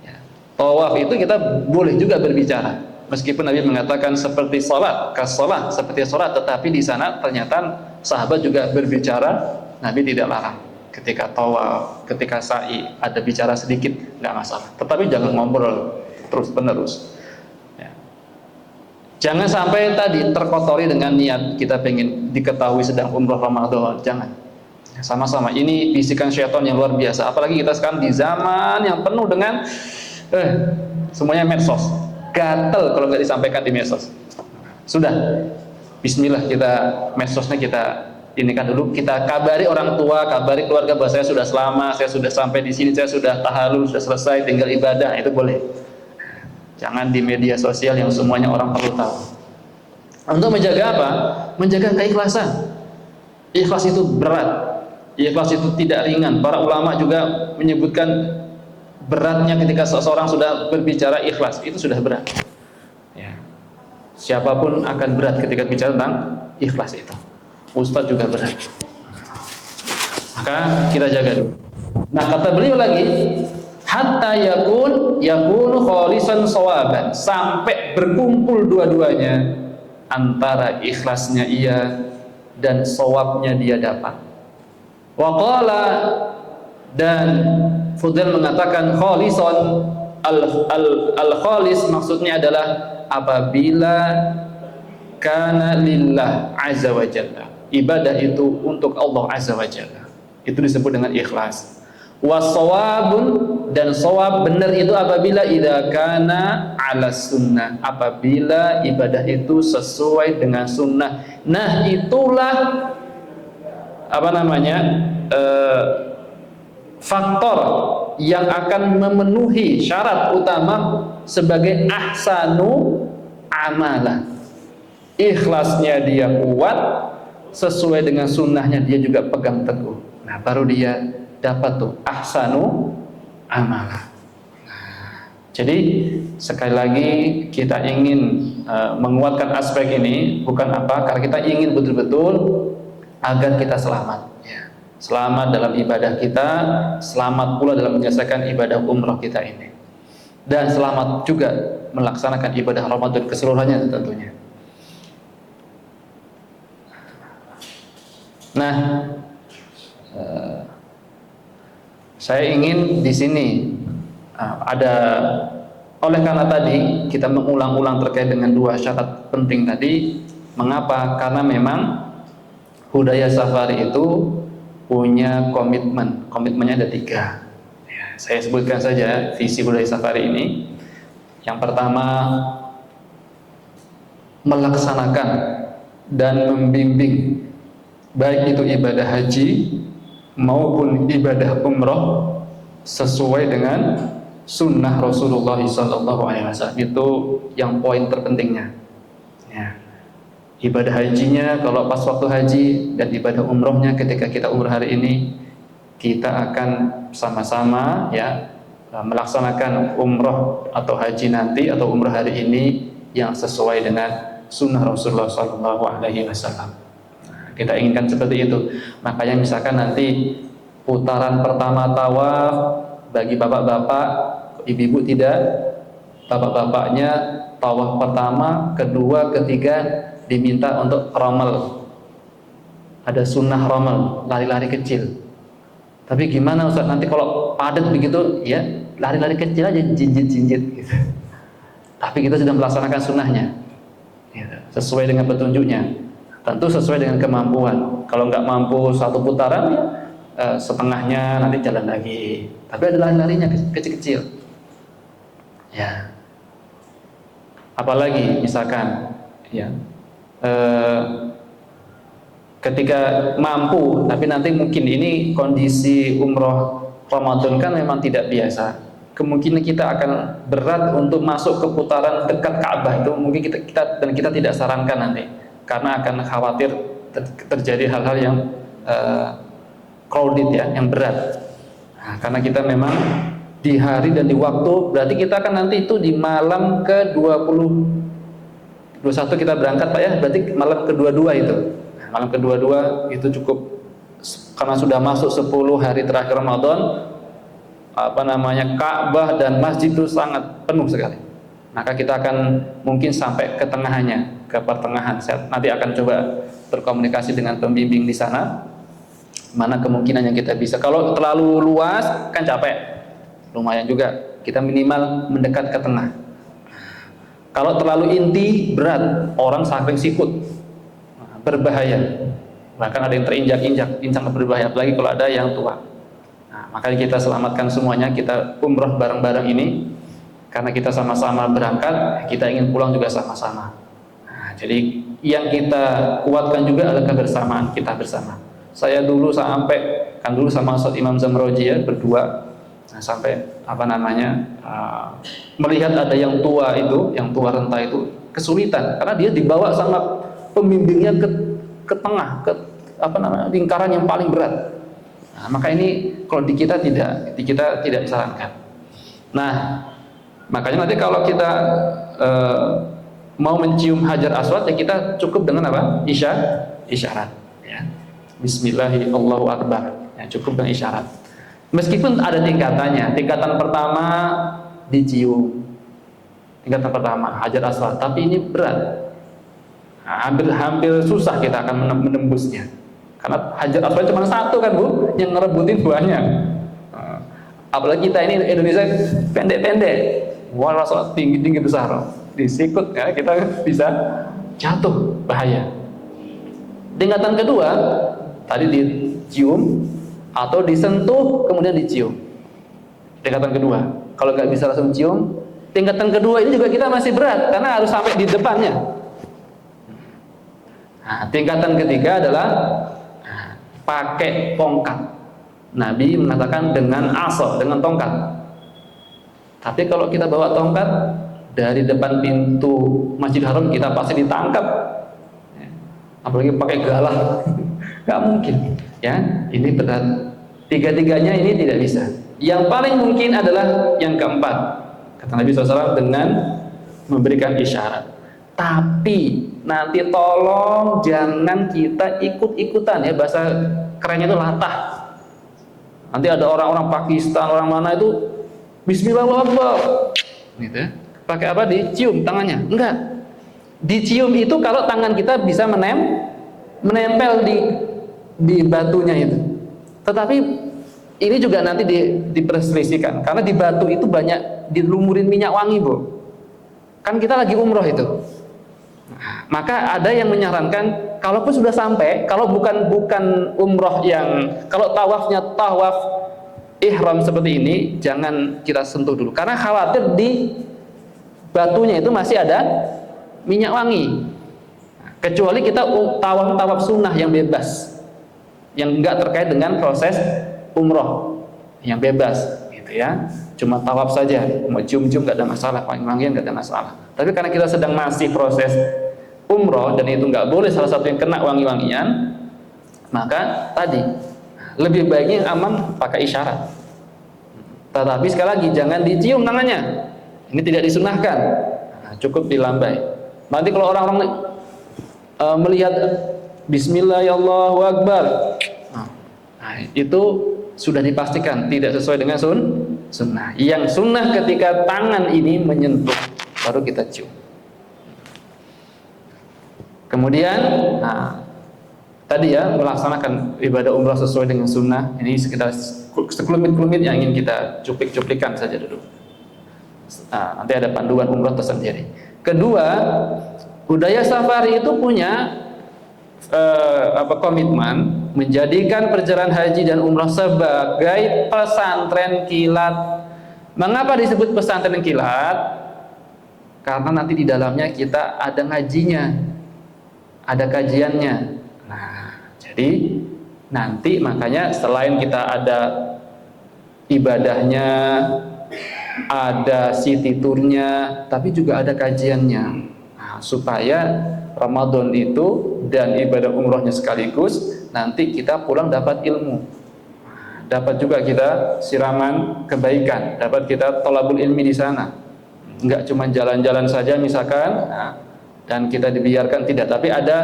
Ya. Tawaf itu kita boleh juga berbicara, meskipun Nabi mengatakan seperti sholat, kas-sholat, seperti sholat, tetapi di sana ternyata sahabat juga berbicara. Nabi tidak larang. Ketika tawaf, ketika sa'i, ada bicara sedikit, nggak masalah. Tetapi jangan ngobrol terus menerus. Ya. Jangan sampai tadi terkotori dengan niat kita pengen diketahui sedang umroh Ramadan. Jangan. Sama-sama. Ini bisikan syaitan yang luar biasa. Apalagi kita sekarang di zaman yang penuh dengan semuanya medsos. Gatel kalau nggak disampaikan di medsos. Sudah. Bismillah, kita medsosnya kita ini kan dulu, kita kabari orang tua, kabari keluarga bahwa saya sudah selamat, saya sudah sampai di sini, saya sudah tahallul, sudah selesai, tinggal ibadah, itu boleh. Jangan di media sosial yang semuanya orang perlu tahu. Untuk menjaga apa? Menjaga keikhlasan. Ikhlas itu berat. Ikhlas itu tidak ringan. Para ulama juga menyebutkan beratnya ketika seseorang sudah berbicara ikhlas, itu sudah berat. Ya. Siapapun akan berat ketika bicara tentang ikhlas itu. Ustadz juga berat. Maka kita jaga dulu. Nah, kata beliau lagi, hatta yakunu khalisan shawaban, sampai berkumpul dua-duanya antara ikhlasnya ia dan shawabnya dia dapat. Wa qala, dan Fudail mengatakan khalisan, al-khalis maksudnya adalah apabila kana lillah azza wa jalla, ibadah itu untuk Allah azza wa jalla, itu disebut dengan ikhlas. Wasawabun, dan sawab benar itu apabila idza kana ala sunnah, apabila ibadah itu sesuai dengan sunnah. Nah, itulah apa namanya faktor yang akan memenuhi syarat utama sebagai ahsanu amalah. Ikhlasnya dia kuat, sesuai dengan sunnahnya dia juga pegang teguh. Nah, baru dia dapat tuh ahsanu amalah. Nah, jadi sekali lagi kita ingin menguatkan aspek ini, bukan apa, karena kita ingin betul-betul agar kita selamat. Ya. Selamat dalam ibadah kita, selamat pula dalam menyelesaikan ibadah umrah kita ini, dan selamat juga melaksanakan ibadah Ramadan keseluruhannya tentunya. Nah, saya ingin di sini ada, oleh karena tadi kita mengulang-ulang terkait dengan dua syarat penting tadi. Mengapa? Karena memang Hudaya Safari itu punya komitmen. Komitmennya ada 3. Ya, saya sebutkan saja visi Hudaya Safari ini. Yang pertama, melaksanakan dan membimbing baik itu ibadah haji maupun ibadah umroh sesuai dengan sunnah Rasulullah SAW. Itu yang poin terpentingnya. Ya. Ibadah hajinya kalau pas waktu haji, dan ibadah umrohnya ketika kita umrah hari ini, kita akan sama-sama ya melaksanakan umroh atau haji nanti atau umrah hari ini yang sesuai dengan sunnah Rasulullah SAW. Kita inginkan seperti itu. Makanya misalkan nanti putaran pertama tawaf bagi bapak-bapak, ibu-ibu tidak, bapak-bapaknya tawaf pertama, kedua, ketiga diminta untuk ramal. Ada sunnah ramal, lari-lari kecil. Tapi gimana Ustaz, nanti kalau padat begitu, ya lari-lari kecil aja, jinjit-jinjit gitu. Tapi kita sudah melaksanakan sunnahnya sesuai dengan petunjuknya. Tentu sesuai dengan kemampuan. Kalau nggak mampu satu putaran, setengahnya nanti jalan lagi. Tapi ada lari-larinya kecil-kecil. Ya. Apalagi misalkan, ya, ketika mampu, tapi nanti mungkin ini kondisi umroh Ramadan kan memang tidak biasa. Kemungkinan kita akan berat untuk masuk ke putaran dekat Ka'bah itu mungkin kita tidak sarankan nanti, karena akan khawatir terjadi hal-hal yang crowded ya, yang berat. Nah, karena kita memang di hari dan di waktu, berarti kita akan nanti itu di malam ke-20 21 kita berangkat Pak ya, berarti malam ke-22 itu. Nah, malam ke-22 itu cukup, karena sudah masuk 10 hari terakhir Ramadan, Ka'bah dan masjid itu sangat penuh sekali. Maka kita akan mungkin sampai ke tengahnya, ke pertengahan. Saya nanti akan coba berkomunikasi dengan pembimbing di sana, mana kemungkinan yang kita bisa. Kalau terlalu luas kan capek, lumayan juga. Kita minimal mendekat ke tengah. Kalau terlalu inti, berat, orang saking sikut, berbahaya. Bahkan ada yang terinjak-injak, berbahaya, apalagi kalau ada yang tua. Nah, makanya kita selamatkan semuanya, kita umroh bareng-bareng ini, karena kita sama-sama berangkat, kita ingin pulang juga sama-sama. Nah, jadi yang kita kuatkan juga adalah kebersamaan kita bersama. Saya dulu dulu sama Ustaz Imam Zamroji ya, berdua. Nah, sampai melihat ada yang tua renta itu kesulitan, karena dia dibawa sama pembimbingnya ke tengah, lingkaran yang paling berat. Nah, maka ini kalau di kita tidak disarankan. Nah, makanya nanti kalau kita mau mencium Hajar Aswad ya kita cukup dengan apa? Isyarat. Ya. Bismillahirrahmanirrahim, Allahu Akbar. Ya, cukup dengan isyarat. Meskipun ada tingkatannya. Tingkatan pertama dicium. Tingkatan pertama Hajar Aswad, tapi ini berat. Nah, hampir susah kita akan menembusnya. Karena Hajar Aswad cuma satu kan Bu, yang ngerebutin banyak. Apalagi kita ini Indonesia pendek-pendek, Hajar Aswad tinggi-tinggi besar, disikut ya kita bisa jatuh, bahaya. Tingkatan kedua tadi dicium atau disentuh kemudian dicium. Tingkatan kedua, kalau nggak bisa langsung cium, tingkatan kedua ini juga kita masih berat karena harus sampai di depannya. Nah, tingkatan ketiga adalah pakai tongkat. Nabi mengatakan dengan asal, dengan tongkat. Tapi kalau kita bawa tongkat dari depan pintu Masjidil Haram, kita pasti ditangkap. Apalagi pakai galah, nggak mungkin. Ya, ini berat. Tiga-tiganya ini tidak bisa. Yang paling mungkin adalah yang keempat. Kata Nabi SAW, dengan memberikan isyarat. Tapi nanti tolong jangan kita ikut-ikutan ya, bahasa kerennya itu latah. Nanti ada orang-orang Pakistan, orang mana itu Bismillahirrahmanirrahim gitu ya. Pakai apa? Dicium tangannya? Enggak. Dicium itu kalau tangan kita bisa menempel di batunya itu. Tetapi ini juga nanti diperselisihkan, karena di batu itu banyak dilumurin minyak wangi Bu. Kan kita lagi umroh itu. Maka ada yang menyarankan, kalaupun sudah sampai, kalau bukan umroh kalau tawafnya tawaf ihram seperti ini, jangan kita sentuh dulu, karena khawatir di batunya itu masih ada minyak wangi. Kecuali kita tawaf sunnah yang bebas, yang enggak terkait dengan proses umroh, yang bebas, gitu ya. Cuma tawaf saja, mau cium-cium nggak ada masalah, wangi-wangian nggak ada masalah. Tapi karena kita sedang masih proses umroh dan itu nggak boleh salah satu yang kena wangi-wangian, maka tadi lebih baiknya yang aman pakai isyarat. Tetapi sekali lagi jangan dicium tangannya, ini tidak disunahkan. Nah, cukup dilambai. Nanti kalau orang-orang melihat Bismillahirrahmanirrahim, nah, itu sudah dipastikan tidak sesuai dengan sunnah. Yang sunnah ketika tangan ini menyentuh, baru kita cium. Kemudian, tadi ya, melaksanakan ibadah umrah sesuai dengan sunnah. Ini sekitar sekelumit-kelumit yang ingin kita cuplik-cuplikan saja dulu. Nanti ada panduan umrah tersendiri. Kedua, budaya safari itu punya komitmen menjadikan perjalanan haji dan umrah sebagai pesantren kilat. Mengapa disebut pesantren kilat? Karena nanti di dalamnya kita ada ngajinya, ada kajiannya. Nah, jadi nanti makanya selain kita ada ibadahnya, ada city tournya, tapi juga ada kajiannya. Nah, supaya Ramadan itu dan ibadah umrohnya sekaligus, nanti kita pulang dapat ilmu, dapat juga kita siraman kebaikan, dapat kita thalabul ilmi di sana. Enggak cuma jalan-jalan saja misalkan, nah, dan kita dibiarkan, tidak, tapi ada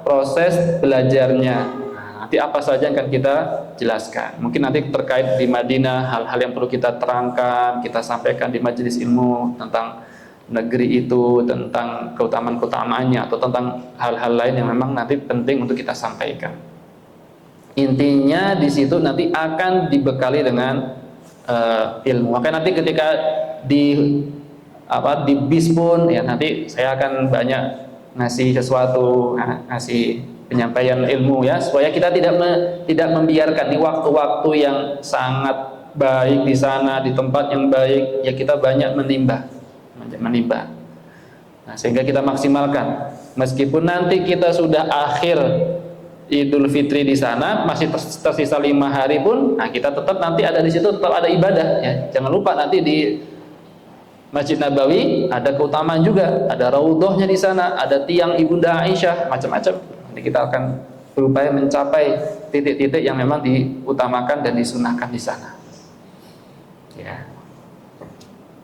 proses belajarnya. Nah, nanti apa saja yang akan kita jelaskan. Mungkin nanti terkait di Madinah, hal-hal yang perlu kita terangkan, kita sampaikan di majelis ilmu tentang negeri itu, tentang keutamaan-keutamaannya, atau tentang hal-hal lain yang memang nanti penting untuk kita sampaikan. Intinya di situ nanti akan dibekali dengan ilmu. Maka nanti ketika di bis pun ya, nanti saya akan banyak ngasih sesuatu, ngasih penyampaian ilmu ya, supaya kita tidak membiarkan di waktu-waktu yang sangat baik di sana, di tempat yang baik ya, kita banyak menimba. Nah, sehingga kita maksimalkan, meskipun nanti kita sudah akhir Idul Fitri di sana, masih tersisa 5 hari pun, nah kita tetap nanti ada di situ, tetap ada ibadah ya. Jangan lupa nanti di Masjid Nabawi ada keutamaan juga, ada raudhahnya di sana, ada tiang Ibunda Aisyah, macam-macam. Nanti kita akan berupaya mencapai titik-titik yang memang diutamakan dan disunahkan di sana. Ya.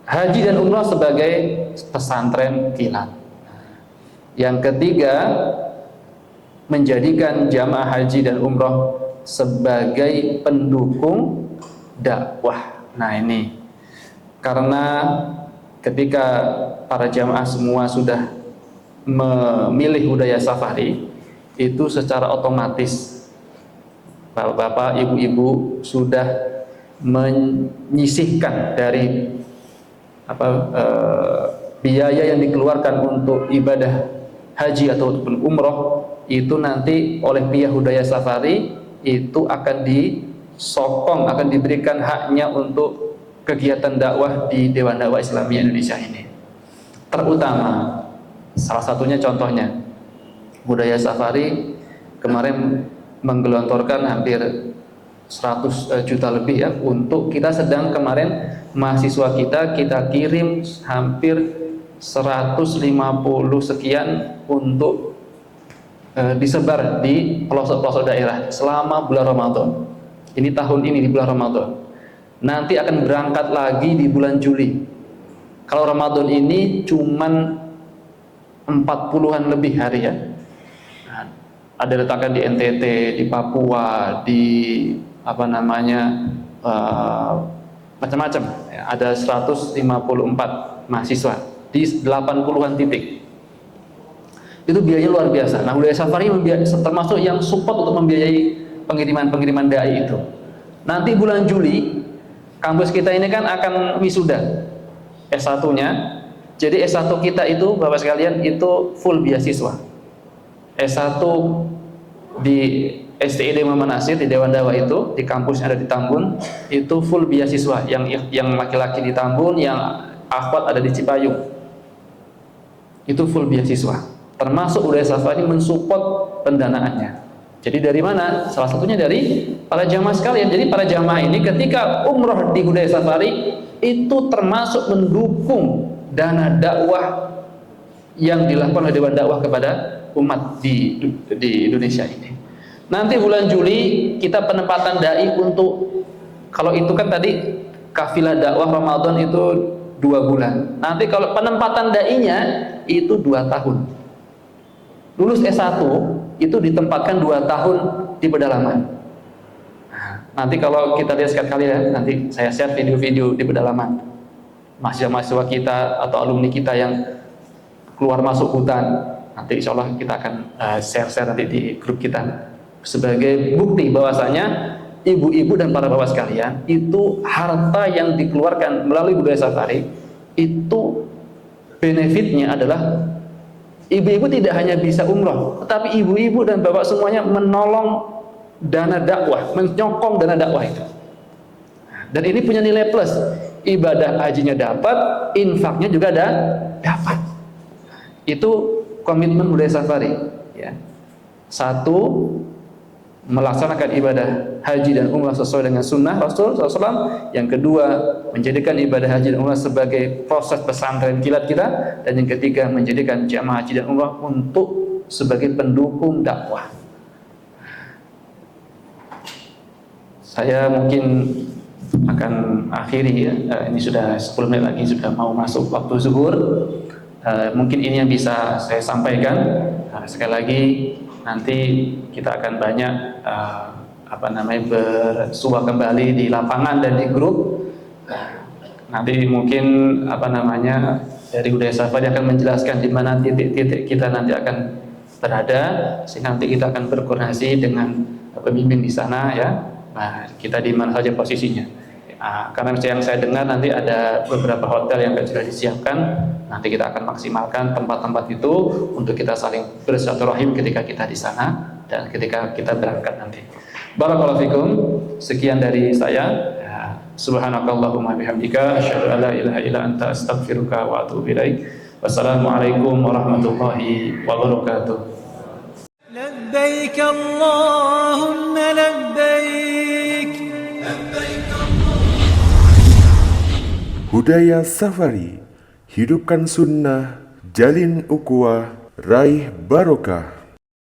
Haji dan umrah sebagai pesantren kilat. Yang ketiga, menjadikan jamaah haji dan umrah sebagai pendukung dakwah. Nah ini, karena ketika para jamaah semua sudah memilih budaya safari, itu secara otomatis bapak-bapak, ibu-ibu sudah menyisihkan dari biaya yang dikeluarkan untuk ibadah haji ataupun umroh, itu nanti oleh pihak budaya safari itu akan disokong, akan diberikan haknya untuk kegiatan dakwah di Dewan Dakwah Islamiyah Indonesia ini. Terutama salah satunya contohnya budaya safari kemarin menggelontorkan hampir 100 juta lebih ya, untuk kita sedang kemarin mahasiswa kita kirim hampir 150 sekian untuk disebar di pelosok-pelosok daerah selama bulan Ramadan. Ini tahun ini di bulan Ramadan. Nanti akan berangkat lagi di bulan Juli. Kalau Ramadan ini cuman 40-an lebih hari ya. Nah, ada letakkan di NTT, di Papua, di macam-macam. Ada 154 mahasiswa di 80-an titik. Itu biayanya luar biasa. Nah, budaya safari termasuk yang support untuk membiayai pengiriman dai itu. Nanti bulan Juli kampus kita ini kan akan wisuda S1-nya. Jadi S1 kita itu Bapak sekalian itu full beasiswa. S1 di STID Muhammad Nasir di Dewan Dakwah itu, di kampusnya ada di Tambun, itu full beasiswa. Yang laki-laki di Tambun, yang akhwat ada di Cipayung. Itu full beasiswa. Termasuk budaya safari mensupport pendanaannya. Jadi dari mana? Salah satunya dari para jamaah sekalian. Jadi para jamaah ini ketika umroh di budaya safari itu termasuk mendukung dana dakwah yang dilakukan oleh Dewan Dakwah kepada umat di Indonesia ini. Nanti bulan Juli kita penempatan dai untuk, kalau itu kan tadi kafilah dakwah Ramadan itu 2 bulan. Nanti kalau penempatan dai-nya itu 2 tahun. Lulus S1 itu ditempatkan 2 tahun di pedalaman. Nanti kalau kita lihat sekali ya, nanti saya share video-video di pedalaman. Mahasiswa-mahasiswa kita atau alumni kita yang keluar masuk hutan, nanti insya Allah kita akan share nanti di grup kita sebagai bukti bahwasanya ibu-ibu dan para bapak sekalian itu harta yang dikeluarkan melalui budaya safari itu benefitnya adalah ibu-ibu tidak hanya bisa umroh, tetapi ibu-ibu dan bapak semuanya menolong dana dakwah, menyokong dana dakwah itu. Dan ini punya nilai plus, ibadah hajinya dapat, infaknya juga dapat. Itu komitmen budaya safari. Ya. Satu, melaksanakan ibadah haji dan umrah sesuai dengan sunnah Rasul SAW. Yang kedua, menjadikan ibadah haji dan umrah sebagai proses pesantren kilat kita. Dan yang ketiga, menjadikan jamaah haji dan umrah untuk sebagai pendukung dakwah. Saya mungkin akan akhiri ya. Ini sudah 10 menit lagi, sudah mau masuk waktu zuhur. Mungkin ini yang bisa saya sampaikan. Sekali lagi, nanti kita akan banyak bersua kembali di lapangan dan di grup. Nanti mungkin dari Budaya Safari akan menjelaskan di mana titik-titik kita nanti akan berada, sehingga nanti kita akan berkoordinasi dengan pemimpin di sana ya. Nah, kita di mana saja posisinya. Karena yang saya dengar nanti ada beberapa hotel yang sudah disiapkan. Nanti kita akan maksimalkan tempat-tempat itu untuk kita saling bersilaturahim ketika kita di sana dan ketika kita berangkat nanti. Barakallahu fikum. Sekian dari saya. Subhanakallahumma bihamdika asyhadu an la ilaha illa anta astaghfiruka wa atubu ilaik. Wassalamualaikum warahmatullahi wabarakatuh. Labbaik Allahumma labbaik. Budaya Safari, hidupkan sunnah, jalin ukhuwah, raih barokah.